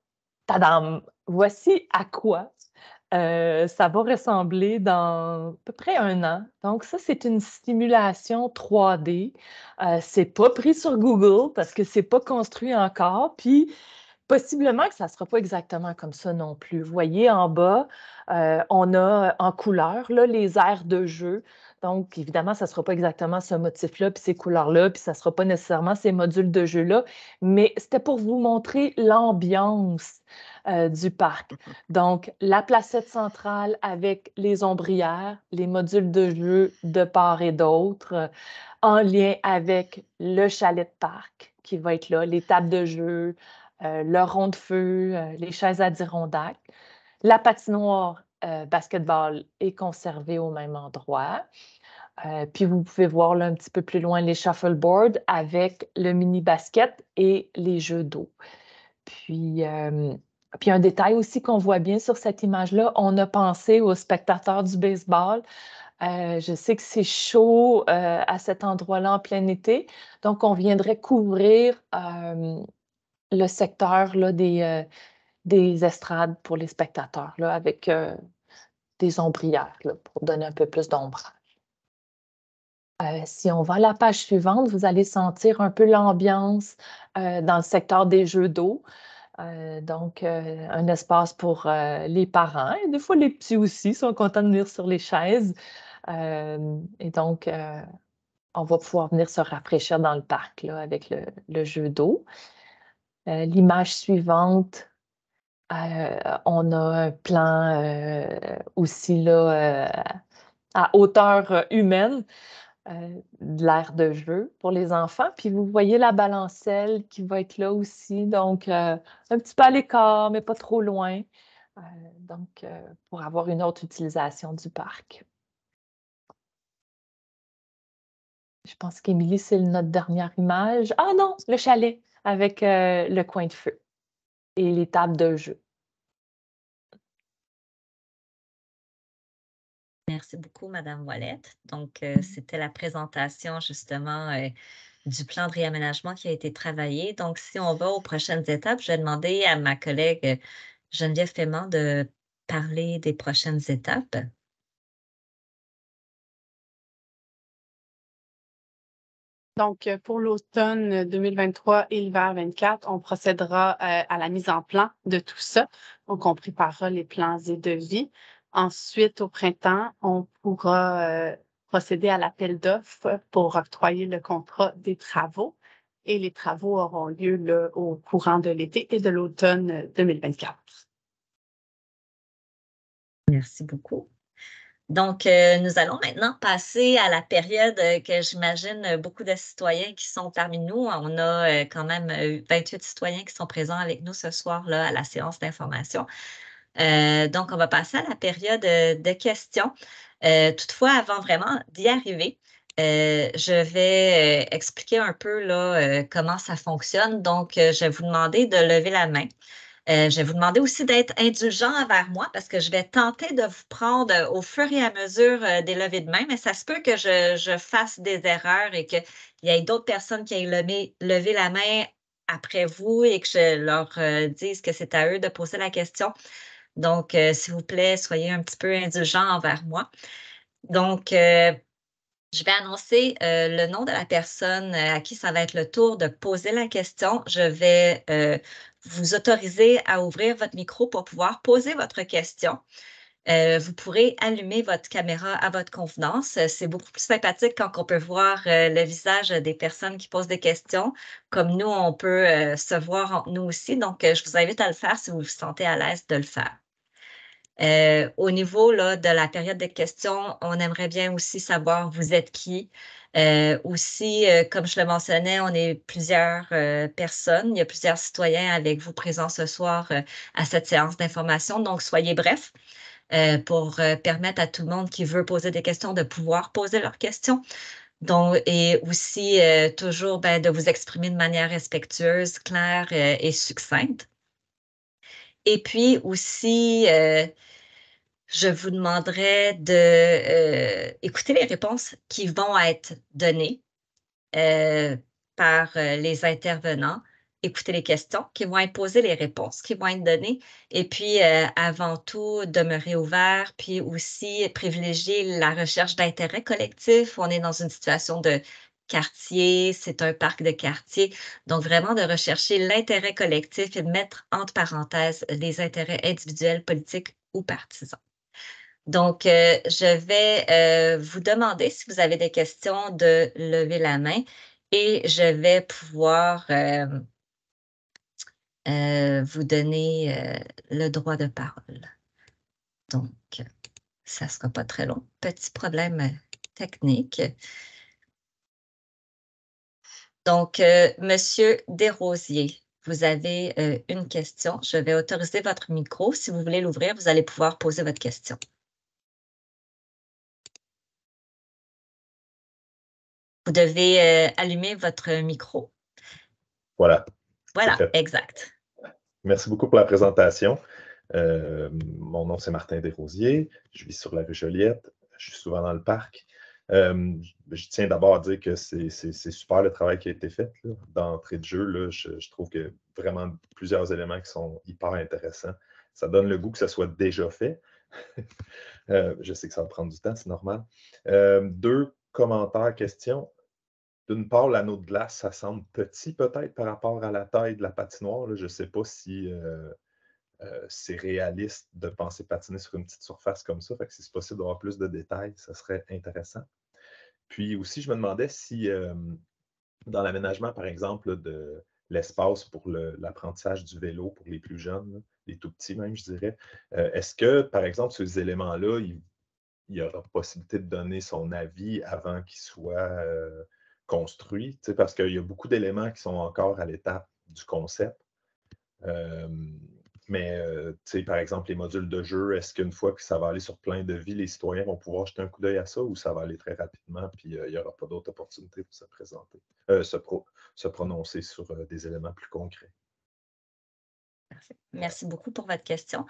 tadam! Voici à quoi ça va ressembler dans à peu près 1 an. Donc ça, c'est une simulation 3D. C'est pas pris sur Google parce que c'est pas construit encore. Puis possiblement que ça ne sera pas exactement comme ça non plus. Vous voyez en bas, on a en couleur là, les aires de jeu. Donc, évidemment, ça ne sera pas exactement ce motif-là, puis ces couleurs-là, puis ça ne sera pas nécessairement ces modules de jeu-là, mais c'était pour vous montrer l'ambiance du parc. Donc, la placette centrale avec les ombrières, les modules de jeu de part et d'autre, en lien avec le chalet de parc qui va être là, les tables de jeu, le rond de feu, les chaises Adirondack. La patinoire basketball est conservée au même endroit. Puis vous pouvez voir là, un petit peu plus loin les shuffleboards avec le mini basket et les jeux d'eau. Puis un détail aussi qu'on voit bien sur cette image-là, on a pensé aux spectateurs du baseball. Je sais que c'est chaud à cet endroit-là en plein été, donc on viendrait couvrir le secteur là, des estrades pour les spectateurs là, avec des ombrières là, pour donner un peu plus d'ombrage. Si on va à la page suivante, vous allez sentir un peu l'ambiance dans le secteur des jeux d'eau. Donc, un espace pour les parents et des fois les petits aussi sont contents de venir sur les chaises. Et donc, on va pouvoir venir se rafraîchir dans le parc là, avec le jeu d'eau. L'image suivante, on a un plan aussi là, à hauteur humaine de l'aire de jeu pour les enfants. Puis vous voyez la balancelle qui va être là aussi, donc un petit peu à l'écart, mais pas trop loin. Donc, pour avoir une autre utilisation du parc. Je pense qu'Émilie, c'est notre dernière image. Ah non, le chalet avec le coin de feu et les tables de jeu. Merci beaucoup, Madame Ouellette. Donc, c'était la présentation justement du plan de réaménagement qui a été travaillé. Donc, si on va aux prochaines étapes, je vais demander à ma collègue Geneviève Paiement de parler des prochaines étapes. Donc, pour l'automne 2023 et l'hiver 2024, on procédera à la mise en plan de tout ça. Donc, on préparera les plans et devis. Ensuite, au printemps, on pourra procéder à l'appel d'offres pour octroyer le contrat des travaux. Et les travaux auront lieu là, au courant de l'été et de l'automne 2024. Merci beaucoup. Donc, nous allons maintenant passer à la période que j'imagine beaucoup de citoyens qui sont parmi nous. On a quand même 28 citoyens qui sont présents avec nous ce soir-là à la séance d'information. Donc, on va passer à la période de questions. Toutefois, avant vraiment d'y arriver, je vais expliquer un peu là, comment ça fonctionne. Donc, je vais vous demander de lever la main. Je vais vous demander aussi d'être indulgent envers moi parce que je vais tenter de vous prendre au fur et à mesure des levées de main, mais ça se peut que je fasse des erreurs et qu'il y ait d'autres personnes qui aient levé la main après vous et que je leur dise que c'est à eux de poser la question. Donc, s'il vous plaît, soyez un petit peu indulgents envers moi. Donc, je vais annoncer le nom de la personne à qui ça va être le tour de poser la question. Je vais vous autoriser à ouvrir votre micro pour pouvoir poser votre question. Vous pourrez allumer votre caméra à votre convenance. C'est beaucoup plus sympathique quand on peut voir le visage des personnes qui posent des questions. Comme nous, on peut se voir entre nous aussi. Donc, je vous invite à le faire si vous vous sentez à l'aise de le faire. Au niveau là, de la période de questions, on aimerait bien aussi savoir vous êtes qui. Aussi, comme je le mentionnais, on est plusieurs personnes. Il y a plusieurs citoyens avec vous présents ce soir à cette séance d'information. Donc, soyez brefs pour permettre à tout le monde qui veut poser des questions de pouvoir poser leurs questions. Donc, et aussi, toujours de vous exprimer de manière respectueuse, claire et succincte. Et puis aussi, je vous demanderai d'écouter les réponses qui vont être données par les intervenants, écouter les questions qui vont être posées, les réponses qui vont être données, et puis avant tout, demeurer ouvert, puis aussi privilégier la recherche d'intérêt collectif. On est dans une situation de quartier, c'est un parc de quartier, donc vraiment de rechercher l'intérêt collectif et de mettre entre parenthèses les intérêts individuels, politiques ou partisans. Donc, je vais vous demander si vous avez des questions de lever la main et je vais pouvoir vous donner le droit de parole. Donc, ça ne sera pas très long. Petit problème technique. Donc, Monsieur Desrosiers, vous avez une question. Je vais autoriser votre micro. Si vous voulez l'ouvrir, vous allez pouvoir poser votre question. Vous devez allumer votre micro. Voilà. Voilà, exact. Merci beaucoup pour la présentation. Mon nom, c'est Martin Desrosiers. Je vis sur la rue Joliette. Je suis souvent dans le parc. Je tiens d'abord à dire que c'est super le travail qui a été fait. D'entrée de jeu, là, je trouve qu'il y a vraiment plusieurs éléments qui sont hyper intéressants. Ça donne le goût que ça soit déjà fait. Je sais que ça va prendre du temps, c'est normal. 2 commentaires, questions. D'une part, l'anneau de glace, ça semble petit peut-être par rapport à la taille de la patinoire. Là. Je ne sais pas si c'est réaliste de penser patiner sur une petite surface comme ça. Fait que si c'est possible d'avoir plus de détails, ça serait intéressant. Puis aussi, je me demandais si dans l'aménagement, par exemple, de l'espace pour l'apprentissage du vélo pour les plus jeunes, là, les tout petits même, je dirais, est-ce que, par exemple, ces éléments-là, il y aura possibilité de donner son avis avant qu'il soit construit, parce qu'il y a beaucoup d'éléments qui sont encore à l'étape du concept. Mais par exemple, les modules de jeu, est-ce qu'une fois que ça va aller sur plein de vies, les citoyens vont pouvoir jeter un coup d'œil à ça ou ça va aller très rapidement puis il n'y aura pas d'autres opportunités pour se présenter, se prononcer sur des éléments plus concrets? Merci beaucoup pour votre question.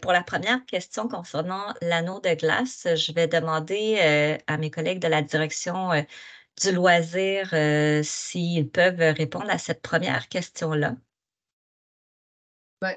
Pour la première question concernant l'anneau de glace, je vais demander à mes collègues de la direction du loisir s'ils peuvent répondre à cette première question-là.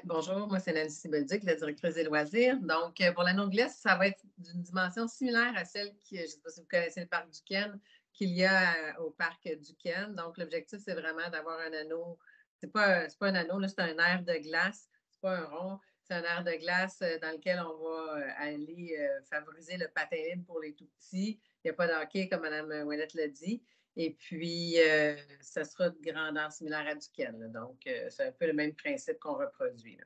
Bonjour, moi c'est Nancy Bolduc, la directrice des loisirs. Donc, pour l'anneau de glace, ça va être d'une dimension similaire à celle qui, je ne sais pas si vous connaissez le parc du Ken, qu'il y a au parc du Ken. Donc, l'objectif, c'est vraiment d'avoir un anneau. C'est pas un anneau, c'est un air de glace, c'est pas un rond. C'est un aire de glace dans lequel on va aller favoriser le patin libre pour les tout-petits. Il n'y a pas de hockey, comme Mme Ouellette l'a dit. Et puis, ça sera de grandeur similaire à Duquesne. Là. Donc, c'est un peu le même principe qu'on reproduit. Là.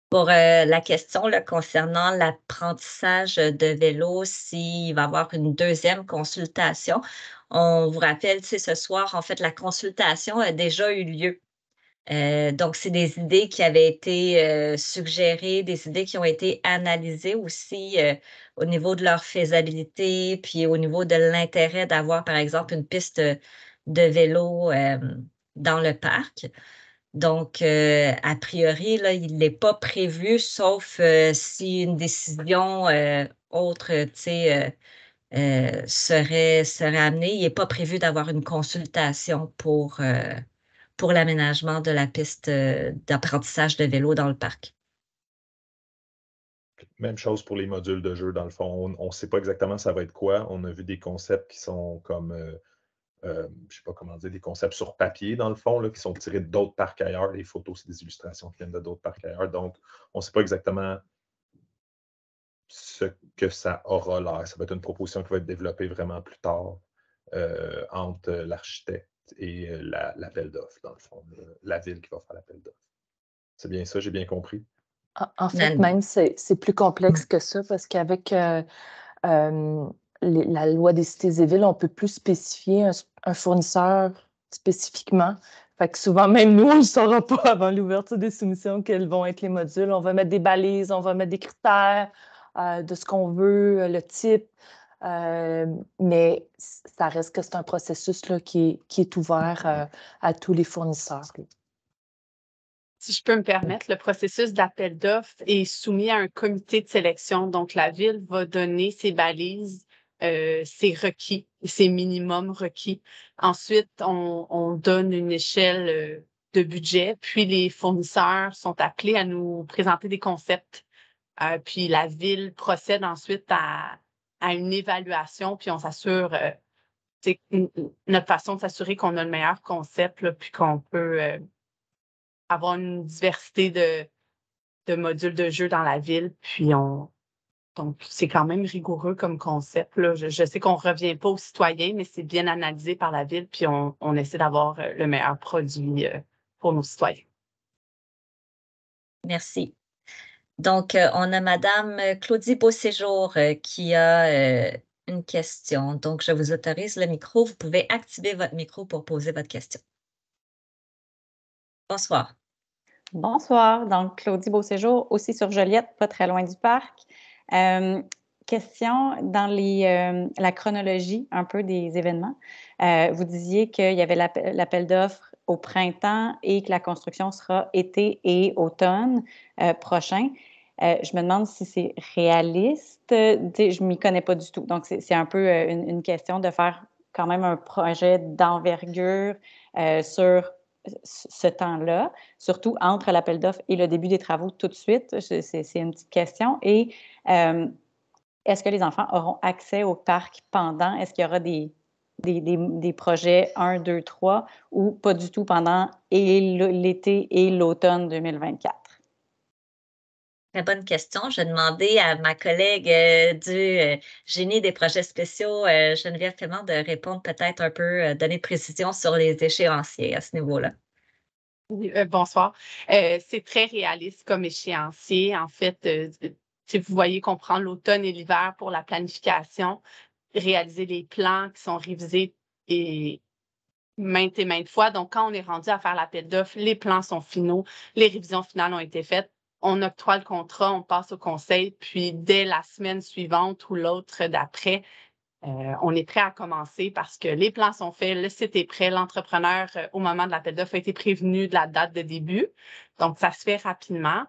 Pour la question là, concernant l'apprentissage de vélo, s'il va y avoir une deuxième consultation, on vous rappelle, tu sais, ce soir, en fait, la consultation a déjà eu lieu. Donc, c'est des idées qui avaient été suggérées, des idées qui ont été analysées aussi au niveau de leur faisabilité, puis au niveau de l'intérêt d'avoir, par exemple, une piste de vélo dans le parc. Donc, a priori, là, il n'est pas prévu, sauf si une décision autre, tu sais, serait amenée. Il n'est pas prévu d'avoir une consultation pour l'aménagement de la piste d'apprentissage de vélo dans le parc. Même chose pour les modules de jeu, dans le fond. On ne sait pas exactement ça va être quoi. On a vu des concepts qui sont comme, je ne sais pas comment dire, des concepts sur papier, dans le fond, là, qui sont tirés d'autres parcs ailleurs. Les photos, c'est des illustrations qui viennent de d'autres parcs ailleurs. Donc, on ne sait pas exactement ce que ça aura l'air. Ça va être une proposition qui va être développée vraiment plus tard entre l'architecte et l'appel d'offres, dans le fond. La ville qui va faire l'appel d'offres. C'est bien ça, j'ai bien compris? En fait, même, c'est plus complexe que ça parce qu'avec la loi des cités et villes, on peut plus spécifier un fournisseur spécifiquement. Fait que souvent, même nous, on ne le saura pas avant l'ouverture des soumissions quels vont être les modules. On va mettre des balises, on va mettre des critères de ce qu'on veut, le type. Mais ça reste que c'est un processus là, qui est ouvert à tous les fournisseurs. Si je peux me permettre, le processus d'appel d'offres est soumis à un comité de sélection. Donc, la ville va donner ses balises, ses requis, ses minimums requis. Ensuite, on donne une échelle de budget, puis les fournisseurs sont appelés à nous présenter des concepts. Puis la ville procède ensuite à une évaluation, puis on s'assure, c'est notre façon de s'assurer qu'on a le meilleur concept, là, puis qu'on peut avoir une diversité de modules de jeu dans la ville. Puis donc, c'est quand même rigoureux comme concept. Là. Je sais qu'on ne revient pas aux citoyens, mais c'est bien analysé par la ville, puis on essaie d'avoir le meilleur produit pour nos citoyens. Merci. Donc, on a Madame Claudie Beauséjour qui a une question. Donc, je vous autorise le micro. Vous pouvez activer votre micro pour poser votre question. Bonsoir. Bonsoir. Donc, Claudie Beauséjour, aussi sur Joliette, pas très loin du parc. Question dans la chronologie un peu des événements. Vous disiez qu'il y avait l'appel d'offres au printemps et que la construction sera été et automne prochain. Je me demande si c'est réaliste. Je ne m'y connais pas du tout. Donc, c'est un peu une question de faire quand même un projet d'envergure sur ce temps-là, surtout entre l'appel d'offres et le début des travaux tout de suite. C'est une petite question. Et est-ce que les enfants auront accès au parc pendant? Est-ce qu'il y aura des projets 1, 2, 3 ou pas du tout pendant l'été et l'automne 2024? Très bonne question. Je vais demander à ma collègue du génie des projets spéciaux, Geneviève Paiement, de répondre peut-être un peu, donner de précision sur les échéanciers à ce niveau-là. Oui, bonsoir. C'est très réaliste comme échéancier. En fait, si vous voyez qu'on prend l'automne et l'hiver pour la planification, réaliser les plans qui sont révisés et maintes fois. Donc, quand on est rendu à faire l'appel d'offres, les plans sont finaux, les révisions finales ont été faites. On octroie le contrat, on passe au conseil, puis dès la semaine suivante ou l'autre d'après, on est prêt à commencer parce que les plans sont faits, le site est prêt, l'entrepreneur, au moment de l'appel d'offres, a été prévenu de la date de début. Donc, ça se fait rapidement.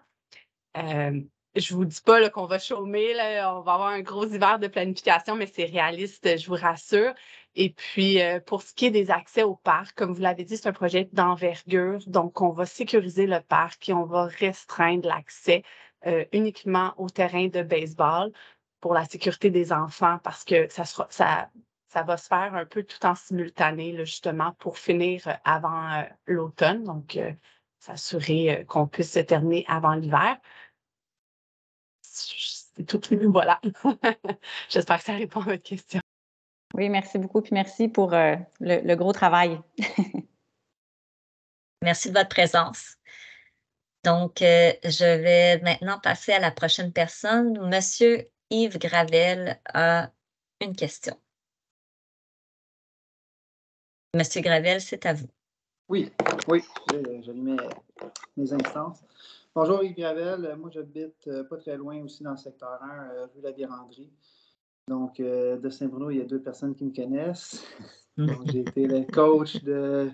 Je ne vous dis pas qu'on va chômer, là, on va avoir un gros hiver de planification, mais c'est réaliste, je vous rassure. Et puis, pour ce qui est des accès au parc, comme vous l'avez dit, c'est un projet d'envergure. Donc, on va sécuriser le parc et on va restreindre l'accès uniquement au terrain de baseball pour la sécurité des enfants parce que ça va se faire un peu tout en simultané, là, justement, pour finir avant l'automne. Donc, s'assurer qu'on puisse se terminer avant l'hiver. C'est tout. Voilà. J'espère que ça répond à votre question. Oui, merci beaucoup. Puis merci pour le gros travail. Merci de votre présence. Donc, je vais maintenant passer à la prochaine personne. Monsieur Yves Gravel a une question. Monsieur Gravel, c'est à vous. Oui, j'allumais mes instances. Bonjour Yves Gravel, moi j'habite pas très loin aussi dans le secteur 1, rue La Vérandrie. Donc, de Saint-Bruno, il y a 2 personnes qui me connaissent. Donc, j'ai été le coach de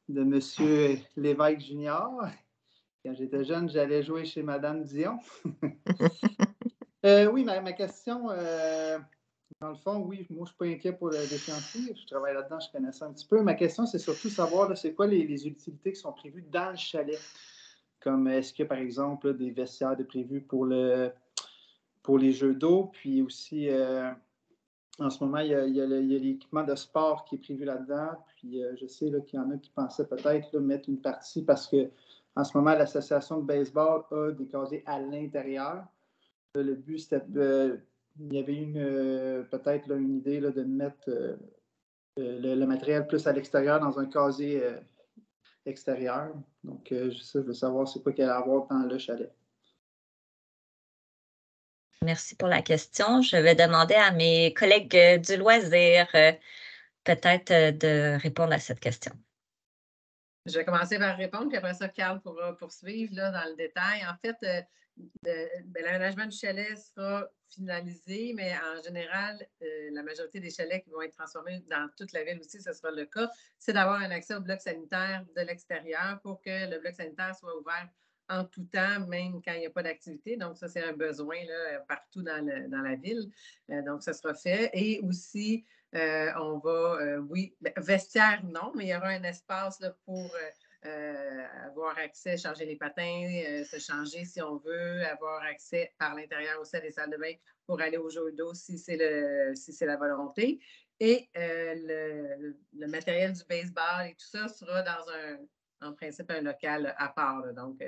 Monsieur Lévesque Junior. Quand j'étais jeune, j'allais jouer chez Madame Dion. Oui, ma question, dans le fond, oui, moi, je ne suis pas inquiet pour l'échéancier. Je travaille là-dedans, je connais ça un petit peu. Ma question, c'est surtout savoir, c'est quoi les utilités qui sont prévues dans le chalet? Comme est-ce qu'il y a, par exemple, des vestiaires de prévus pour les jeux d'eau? Puis aussi, en ce moment, il y a l'équipement de sport qui est prévu là-dedans. Puis je sais qu'il y en a qui pensaient peut-être mettre une partie parce que en ce moment, l'association de baseball a des casiers à l'intérieur. Le but, c'était il y avait peut-être une idée de mettre le matériel plus à l'extérieur dans un casier extérieur. Donc, je veux savoir c'est quoi qu'il y a à avoir dans le chalet. Merci pour la question. Je vais demander à mes collègues du loisir peut-être de répondre à cette question. Je vais commencer par répondre, puis après ça, Carl pourra poursuivre là, dans le détail. En fait, l'aménagement du chalet sera finalisé, mais en général, la majorité des chalets qui vont être transformés dans toute la ville aussi, ce sera le cas, c'est d'avoir un accès au bloc sanitaire de l'extérieur pour que le bloc sanitaire soit ouvert en tout temps, même quand il n'y a pas d'activité. Donc, ça, c'est un besoin là, partout dans la ville. Donc, ça sera fait. Et aussi, on va, oui, vestiaire, non, mais il y aura un espace là, pour avoir accès, changer les patins, se changer si on veut, avoir accès par l'intérieur aussi à des salles de bain pour aller au jeu d'eau si c'est la volonté. Et le matériel du baseball et tout ça sera en principe, un local à part. Là. Donc,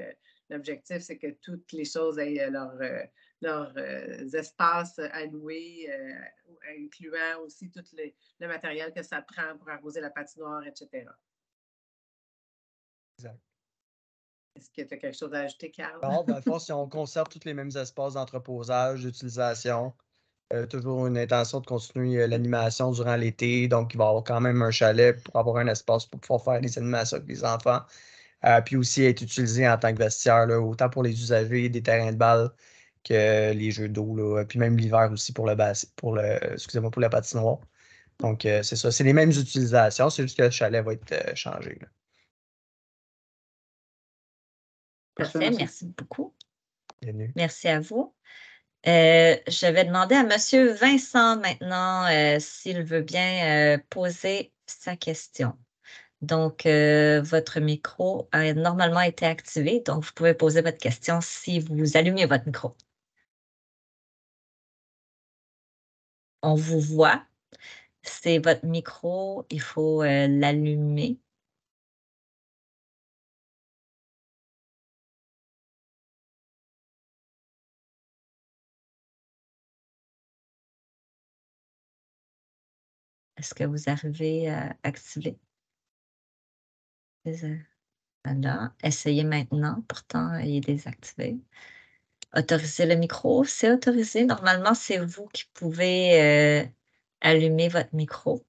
l'objectif, c'est que toutes les choses aient leurs espaces alloués, incluant aussi tout le matériel que ça prend pour arroser la patinoire, etc. Exact. Est-ce que tu as quelque chose à ajouter, Carl? Alors, dans le fond, si on conserve tous les mêmes espaces d'entreposage, d'utilisation, toujours une intention de continuer l'animation durant l'été. Donc, il va y avoir quand même un chalet pour avoir un espace pour pouvoir faire des animations avec les enfants. Puis aussi être utilisé en tant que vestiaire, là, autant pour les usagers des terrains de balle que les jeux d'eau. Là, puis même l'hiver aussi pour la patinoire. Donc, c'est ça. C'est les mêmes utilisations. C'est juste que le chalet va être changé. Là. Parfait, merci beaucoup. Bienvenue. Merci à vous. Je vais demander à M. Vincent maintenant s'il veut bien poser sa question. Donc, votre micro a normalement été activé, donc vous pouvez poser votre question si vous allumez votre micro. On vous voit. C'est votre micro, il faut l'allumer. Est-ce que vous arrivez à activer? Voilà. Essayez maintenant. Pourtant, il est désactivé. Autoriser le micro, c'est autorisé. Normalement, c'est vous qui pouvez allumer votre micro.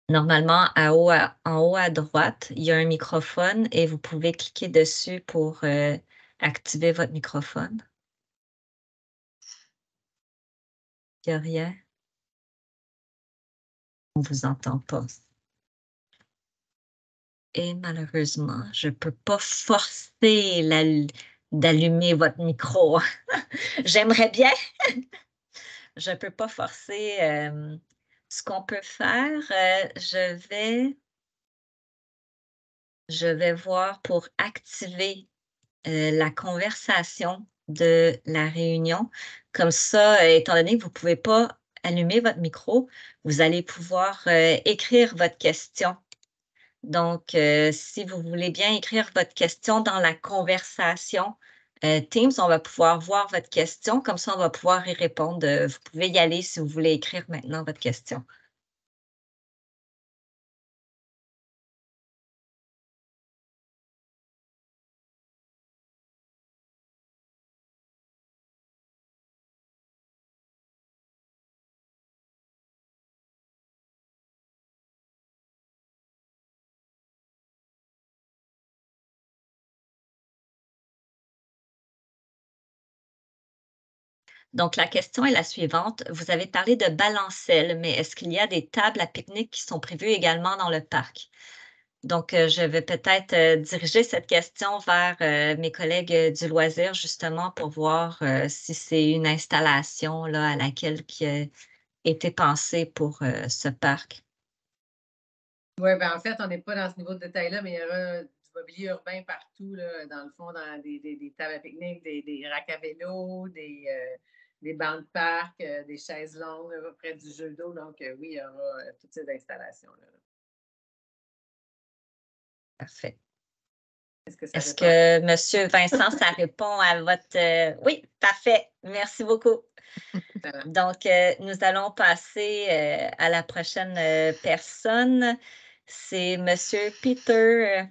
Normalement, en haut à droite, il y a un microphone et vous pouvez cliquer dessus pour activer votre microphone. Il n'y a rien. On ne vous entend pas. Et malheureusement, je ne peux pas forcer d'allumer votre micro. J'aimerais bien. Je ne peux pas forcer. Ce qu'on peut faire, je vais voir pour activer la conversation de la réunion. Comme ça, étant donné que vous ne pouvez pas allumer votre micro, vous allez pouvoir écrire votre question Donc, si vous voulez bien écrire votre question dans la conversation Teams, on va pouvoir voir votre question. Comme ça, on va pouvoir y répondre. Vous pouvez y aller si vous voulez écrire maintenant votre question. Donc, la question est la suivante. Vous avez parlé de balancelles, mais est-ce qu'il y a des tables à pique-nique qui sont prévues également dans le parc? Donc, je vais peut-être diriger cette question vers mes collègues du loisir, justement, pour voir si c'est une installation là, à laquelle qui a été pensée pour ce parc. Oui, ben en fait, on n'est pas dans ce niveau de détail-là, mais il y aura du mobilier urbain partout, là, dans le fond, dans des tables à pique-nique, des racks à vélo, des bancs de parc, des chaises longues près du jeu d'eau. Donc, oui, il y aura toutes ces installations-là. Parfait. Est-ce que M. Vincent, ça répond à votre... Oui, parfait. Merci beaucoup. Donc, nous allons passer à la prochaine personne. C'est M. Peter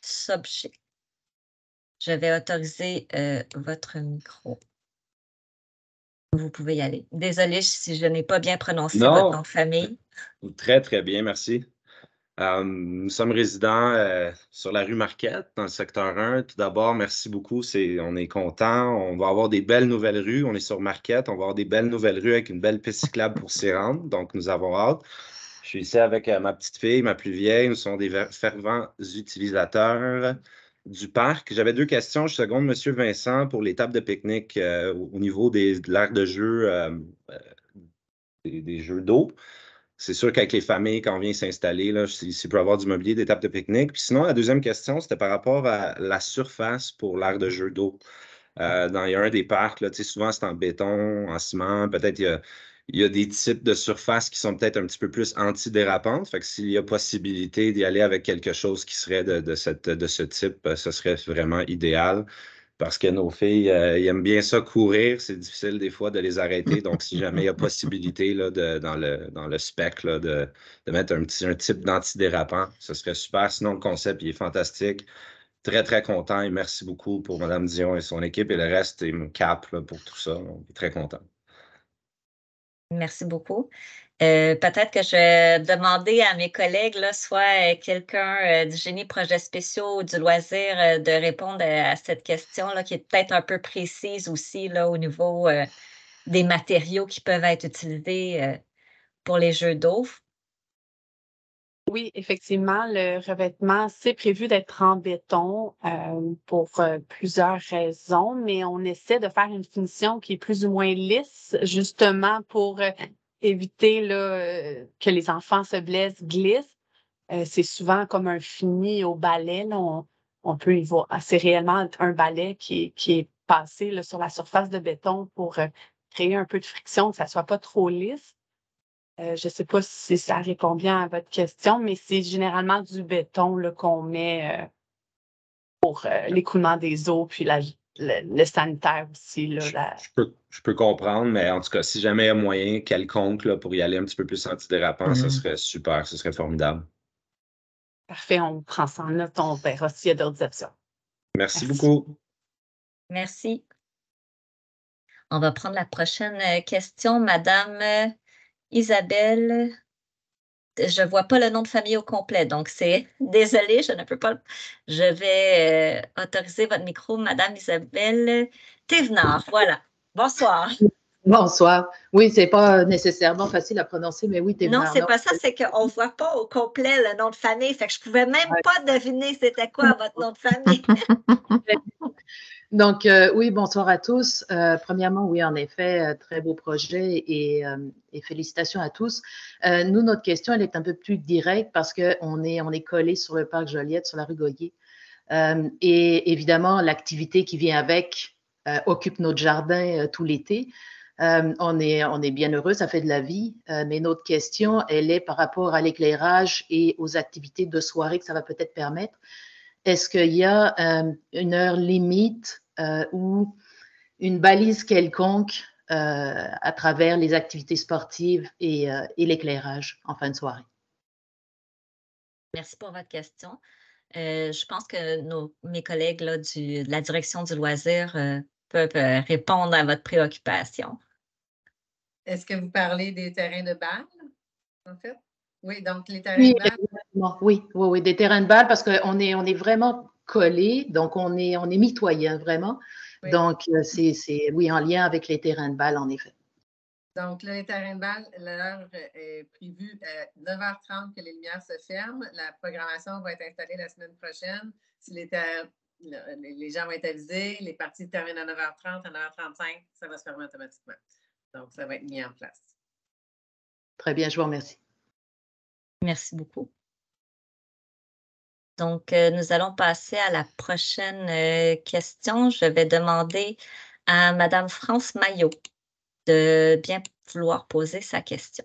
Sobchik. Je vais autoriser votre micro. Vous pouvez y aller. Désolée si je n'ai pas bien prononcé votre nom de famille. Très, très bien, merci. Nous sommes résidents sur la rue Marquette, dans le secteur 1. Tout d'abord, merci beaucoup. On est contents. On va avoir des belles nouvelles rues. On est sur Marquette. On va avoir des belles nouvelles rues avec une belle piste cyclable pour s'y rendre. Donc, nous avons hâte. Je suis ici avec ma petite fille, ma plus vieille. Nous sommes des fervents utilisateurs du parc. J'avais 2 questions. Je seconde M. Vincent pour les tables de pique-nique au niveau de l'aire de jeu, des jeux d'eau. C'est sûr qu'avec les familles, quand on vient s'installer, s'il peut y avoir du mobilier, des tables de pique-nique. Puis sinon, la deuxième question, c'était par rapport à la surface pour l'aire de jeu d'eau. Il y a un des parcs, là, souvent c'est en béton, en ciment. Peut-être il y a des types de surfaces qui sont peut-être un petit peu plus antidérapantes. Fait que s'il y a possibilité d'y aller avec quelque chose qui serait de ce type, ce serait vraiment idéal. Parce que nos filles, ils aiment bien ça courir. C'est difficile des fois de les arrêter. Donc, si jamais il y a possibilité là, dans le spec là, de mettre un type d'antidérapant, ce serait super. Sinon, le concept, il est fantastique. Très, très content et merci beaucoup pour Mme Dion et son équipe et le reste est cap là, pour tout ça. On est très content. Merci beaucoup. Peut-être que je vais demander à mes collègues, là, soit quelqu'un du génie projets spéciaux ou du loisir, de répondre à cette question-là, qui est peut-être un peu précise aussi là, au niveau des matériaux qui peuvent être utilisés pour les jeux d'eau. Oui, effectivement, le revêtement, c'est prévu d'être en béton pour plusieurs raisons, mais on essaie de faire une finition qui est plus ou moins lisse, justement pour éviter là, que les enfants se blessent, glissent. C'est souvent comme un fini au balai. Là, on peut y voir. C'est réellement un balai qui est passé là, sur la surface de béton pour créer un peu de friction, que ça ne soit pas trop lisse. Je ne sais pas si ça répond bien à votre question, mais c'est généralement du béton là, qu'on met pour l'écoulement des eaux, puis le sanitaire aussi. Là, Je peux comprendre, mais en tout cas, si jamais il y a moyen quelconque là, pour y aller un petit peu plus antidérapant, ce serait super, ce serait formidable. Parfait, on prend ça en note, on verra s'il y a d'autres options. Merci beaucoup. Merci. On va prendre la prochaine question, Madame Isabelle. Je ne vois pas le nom de famille au complet, donc c'est désolée, je ne peux pas. Je vais autoriser votre micro, Madame Isabelle Thévenard. Voilà. Bonsoir. Bonsoir. Oui, c'est pas nécessairement facile à prononcer, mais oui, Non, c'est pas ça, c'est qu'on ne voit pas au complet le nom de famille. Fait que je ne pouvais même pas deviner c'était quoi votre nom de famille. Donc, oui, bonsoir à tous. Premièrement, oui, en effet, très beau projet et félicitations à tous. Nous, notre question, elle est un peu plus directe parce qu'on est collé sur le parc Joliette, sur la rue Goyer. Et évidemment, l'activité qui vient avec occupe notre jardin tout l'été. On est bien heureux, ça fait de la vie, mais notre question, elle est par rapport à l'éclairage et aux activités de soirée que ça va peut-être permettre. Est-ce qu'il y a une heure limite ou une balise quelconque à travers les activités sportives et l'éclairage en fin de soirée? Merci pour votre question. Je pense que mes collègues là, de la direction du loisir peuvent répondre à votre préoccupation. Est-ce que vous parlez des terrains de balle, en fait? Oui, donc les terrains Oui, de balle. exactement. Oui, des terrains de balle parce qu'on est vraiment collés, donc on est mitoyens vraiment. Oui. Donc, c'est en lien avec les terrains de balle, en effet. Donc, là, les terrains de balle, l'heure est prévue à 9h30 que les lumières se ferment. La programmation va être installée la semaine prochaine. Si les gens vont être avisés, les parties terminent à 9h30, à 9h35, ça va se fermer automatiquement. Donc, ça va être mis en place. Très bien, je vous remercie. Merci beaucoup. Donc, nous allons passer à la prochaine question. Je vais demander à Mme France Maillot de bien vouloir poser sa question.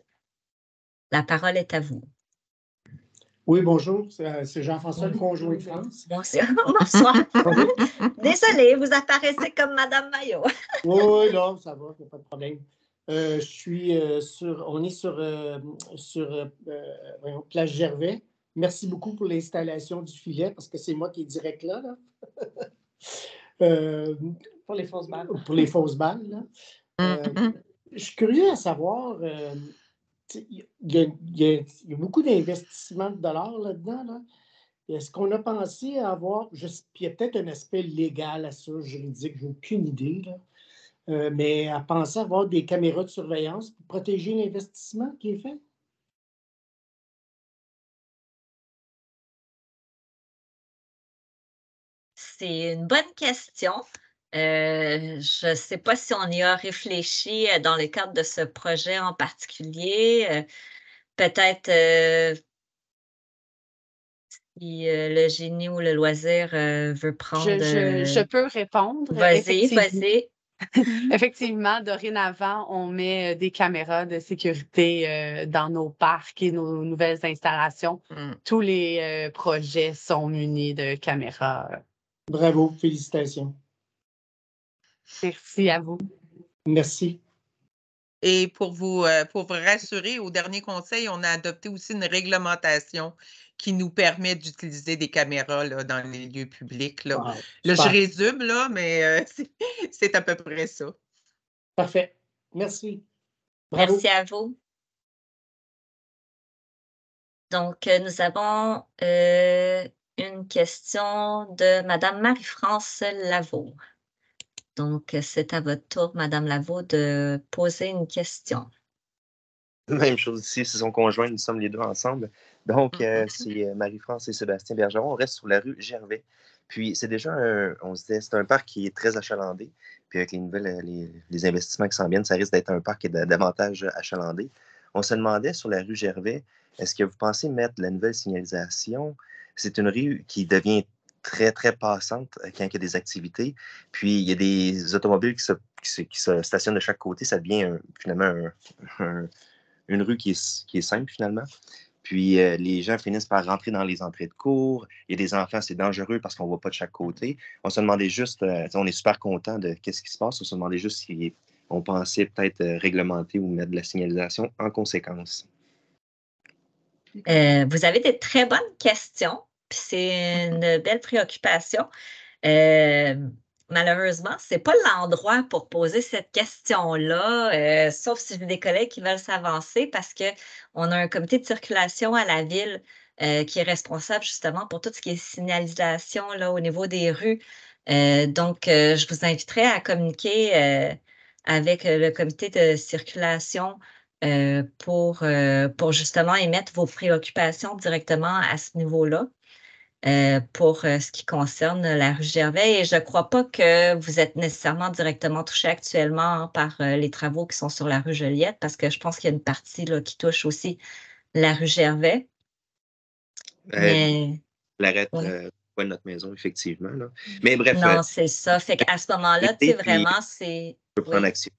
La parole est à vous. Oui, bonjour, c'est Jean-François, le conjoint de France. Bonsoir. Désolée, vous apparaissez comme Mme Maillot. Oui, non, ça va, il n'y a pas de problème. On est sur Place Gervais. Merci beaucoup pour l'installation du filet, parce que c'est moi qui est direct là. Pour les fausses balles. Pour les fausses balles, là. Je suis curieux à savoir, il y a beaucoup d'investissements de dollars là-dedans. Là. Est-ce qu'on a pensé à avoir, puis il y a peut-être un aspect légal à ça, juridique, je n'ai aucune idée, là. Mais à penser à avoir des caméras de surveillance pour protéger l'investissement qui est fait? C'est une bonne question. Je ne sais pas si on y a réfléchi dans le cadre de ce projet en particulier. Peut-être si le génie ou le loisir veut prendre. Je peux répondre. Vas-y. Effectivement, dorénavant, on met des caméras de sécurité dans nos parcs et nos nouvelles installations. Tous les projets sont munis de caméras. Bravo, félicitations. Merci à vous. Merci. Et pour vous rassurer, au dernier conseil, on a adopté aussi une réglementation qui nous permet d'utiliser des caméras là, dans les lieux publics. Là, Wow, là je résume, là, mais c'est à peu près ça. Parfait. Merci. Bravo. Merci à vous. Donc, nous avons une question de Mme Marie-France Lavaux. Donc, c'est à votre tour, Mme Lavaux, de poser une question. Même chose ici, c'est son conjoint, nous sommes les deux ensemble. Donc, c'est Marie-France et Sébastien Bergeron. On reste sur la rue Gervais. Puis, c'est déjà on se disait, c'est un parc qui est très achalandé. Puis, avec les investissements qui s'en viennent, ça risque d'être un parc qui est davantage achalandé. On se demandait sur la rue Gervais, est-ce que vous pensez mettre la nouvelle signalisation? C'est une rue qui devient très, très passante quand il y a des activités. Puis, il y a des automobiles qui se stationnent de chaque côté. Ça devient finalement une rue qui est simple, finalement. Puis, les gens finissent par rentrer dans les entrées de cours. Il y a des enfants, c'est dangereux parce qu'on ne voit pas de chaque côté. On se demandait juste, on est super content de qu'est-ce qui se passe. On se demandait juste si on pensait peut-être réglementer ou mettre de la signalisation en conséquence. Vous avez des très bonnes questions, puis c'est une belle préoccupation. Malheureusement, ce n'est pas l'endroit pour poser cette question-là, sauf si j'ai des collègues qui veulent s'avancer parce qu'on a un comité de circulation à la ville qui est responsable justement pour tout ce qui est signalisation là, au niveau des rues. Donc, je vous inviterai à communiquer avec le comité de circulation pour justement émettre vos préoccupations directement à ce niveau-là. Pour ce qui concerne la rue Gervais. Et je ne crois pas que vous êtes nécessairement directement touché actuellement par les travaux qui sont sur la rue Joliette, parce que je pense qu'il y a une partie là, qui touche aussi la rue Gervais. L'arrêt de notre maison, effectivement. Là. Mais bref. Non, c'est ça. Fait qu'à ce moment-là, tu sais, vraiment, c'est. Je peux prendre action.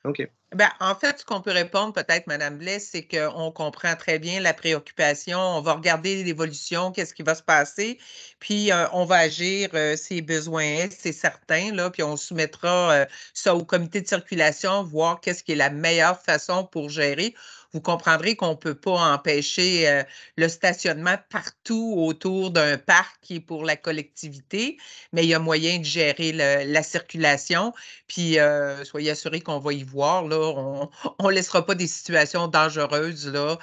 OK. Ben, en fait, ce qu'on peut répondre peut-être, Mme Blais, c'est qu'on comprend très bien la préoccupation. On va regarder l'évolution, qu'est-ce qui va se passer, puis on va agir si besoin est, c'est certain, là, puis on soumettra ça au comité de circulation, voir qu'est-ce qui est la meilleure façon pour gérer. Vous comprendrez qu'on ne peut pas empêcher le stationnement partout autour d'un parc qui est pour la collectivité, mais il y a moyen de gérer la circulation. Puis, soyez assurés qu'on va y voir, là. On ne laissera pas des situations dangereuses, là,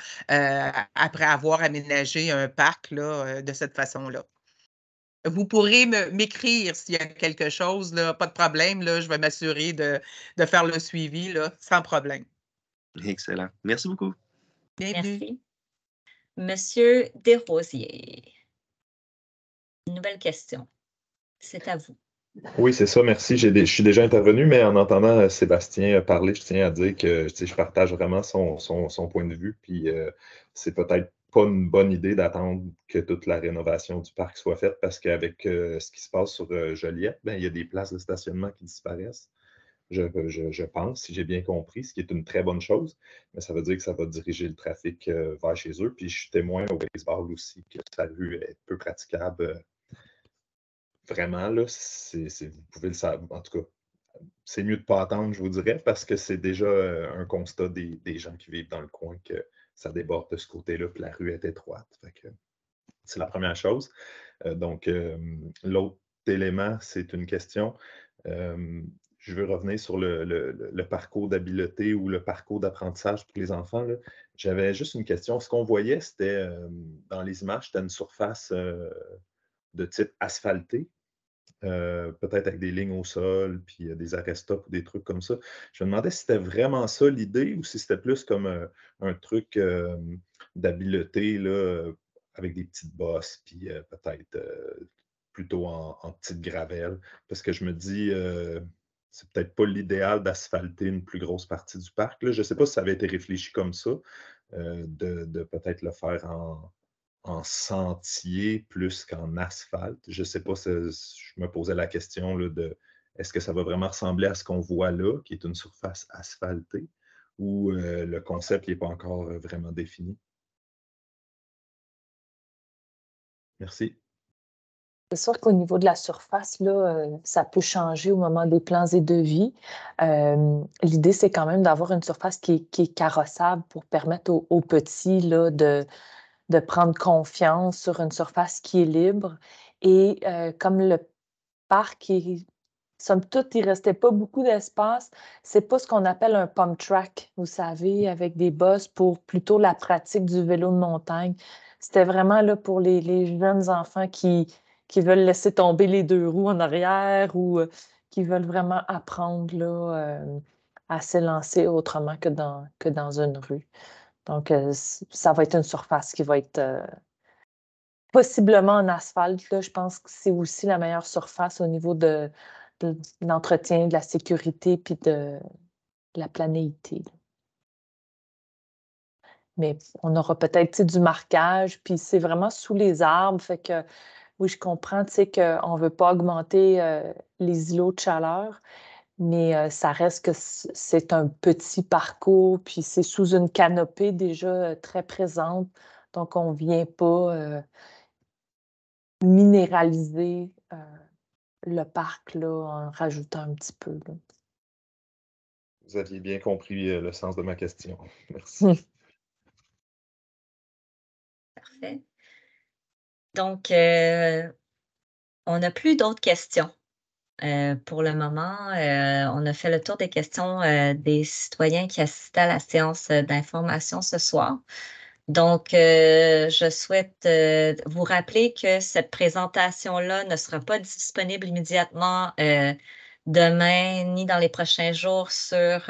après avoir aménagé un parc, là, de cette façon-là. Vous pourrez m'écrire s'il y a quelque chose, là, pas de problème, là, je vais m'assurer de faire le suivi, là, sans problème. Excellent. Merci beaucoup. Bienvenue. Merci. Monsieur Desrosiers. Une nouvelle question. C'est à vous. Oui, c'est ça, merci. Je suis déjà intervenu, mais en entendant Sébastien parler, je tiens à dire que je partage vraiment son point de vue. Puis c'est peut-être pas une bonne idée d'attendre que toute la rénovation du parc soit faite parce qu'avec ce qui se passe sur Joliette, ben, il y a des places de stationnement qui disparaissent. Je pense, si j'ai bien compris, ce qui est une très bonne chose, mais ça veut dire que ça va diriger le trafic vers chez eux. Puis je suis témoin au baseball aussi que sa rue est peu praticable. Vraiment, là, vous pouvez le savoir. En tout cas, c'est mieux de ne pas attendre, je vous dirais, parce que c'est déjà un constat des gens qui vivent dans le coin que ça déborde de ce côté-là, puis la rue est étroite. Fait que c'est la première chose. Donc, l'autre élément, c'est une question. Je veux revenir sur le parcours d'habileté ou le parcours d'apprentissage pour les enfants, là. J'avais juste une question. Ce qu'on voyait, c'était dans les images, c'était une surface de type asphalté. Peut-être avec des lignes au sol, puis des arrêt-stop ou des trucs comme ça. Je me demandais si c'était vraiment ça l'idée ou si c'était plus comme un truc d'habileté là, avec des petites bosses, puis peut-être plutôt en petite gravelle. Parce que je me dis, c'est peut-être pas l'idéal d'asphalter une plus grosse partie du parc, là. Je ne sais pas si ça avait été réfléchi comme ça, de peut-être le faire en sentier plus qu'en asphalte. Je ne sais pas, je me posais la question là, de est-ce que ça va vraiment ressembler à ce qu'on voit là, qui est une surface asphaltée, ou le concept n'est pas encore vraiment défini? Merci. C'est sûr qu'au niveau de la surface, là, ça peut changer au moment des plans et devis. L'idée, c'est quand même d'avoir une surface qui est carrossable pour permettre aux petits là, de prendre confiance sur une surface qui est libre. Et comme le parc est, somme toute, il ne restait pas beaucoup d'espace, c'est pas ce qu'on appelle un pump track, vous savez, avec des bosses pour plutôt la pratique du vélo de montagne. C'était vraiment là pour les jeunes enfants qui veulent laisser tomber les deux roues en arrière ou qui veulent vraiment apprendre là, à s'élancer autrement que dans une rue. Donc, ça va être une surface qui va être possiblement en asphalte. Là. Je pense que c'est aussi la meilleure surface au niveau de l'entretien, de la sécurité puis de la planéité. Mais on aura peut-être du marquage, puis c'est vraiment sous les arbres. Fait que oui, je comprends qu'on ne veut pas augmenter les îlots de chaleur, mais ça reste que c'est un petit parcours, puis c'est sous une canopée déjà très présente. Donc, on ne vient pas minéraliser le parc là, en rajoutant un petit peu. Là. Vous aviez bien compris le sens de ma question. Merci. Parfait. Donc, on n'a plus d'autres questions. Pour le moment, on a fait le tour des questions des citoyens qui assistaient à la séance d'information ce soir. Donc, je souhaite vous rappeler que cette présentation-là ne sera pas disponible immédiatement demain ni dans les prochains jours sur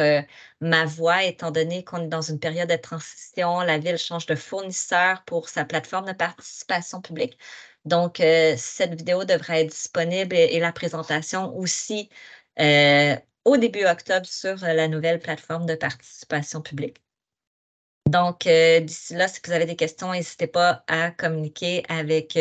Ma Voix, étant donné qu'on est dans une période de transition. La Ville change de fournisseur pour sa plateforme de participation publique. Donc, cette vidéo devrait être disponible et la présentation aussi au début octobre sur la nouvelle plateforme de participation publique. Donc, d'ici là, si vous avez des questions, n'hésitez pas à communiquer avec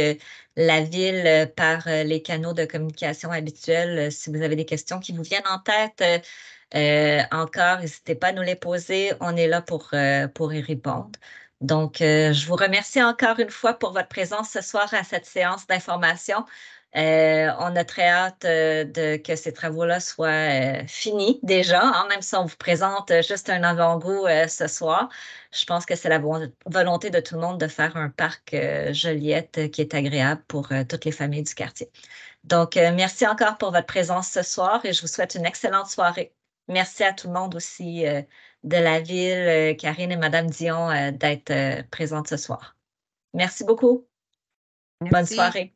la Ville par les canaux de communication habituels. Si vous avez des questions qui vous viennent en tête, encore, n'hésitez pas à nous les poser. On est là pour y répondre. Donc, je vous remercie encore une fois pour votre présence ce soir à cette séance d'information. On a très hâte que ces travaux-là soient finis déjà, hein, même si on vous présente juste un avant-goût ce soir. Je pense que c'est la volonté de tout le monde de faire un parc Joliette qui est agréable pour toutes les familles du quartier. Donc, merci encore pour votre présence ce soir et je vous souhaite une excellente soirée. Merci à tout le monde aussi de la ville, Karine et Madame Dion, d'être présentes ce soir. Merci beaucoup. Merci. Bonne soirée.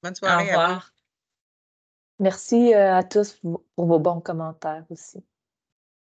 Bonne soirée. Au revoir. Merci à tous pour vos bons commentaires aussi.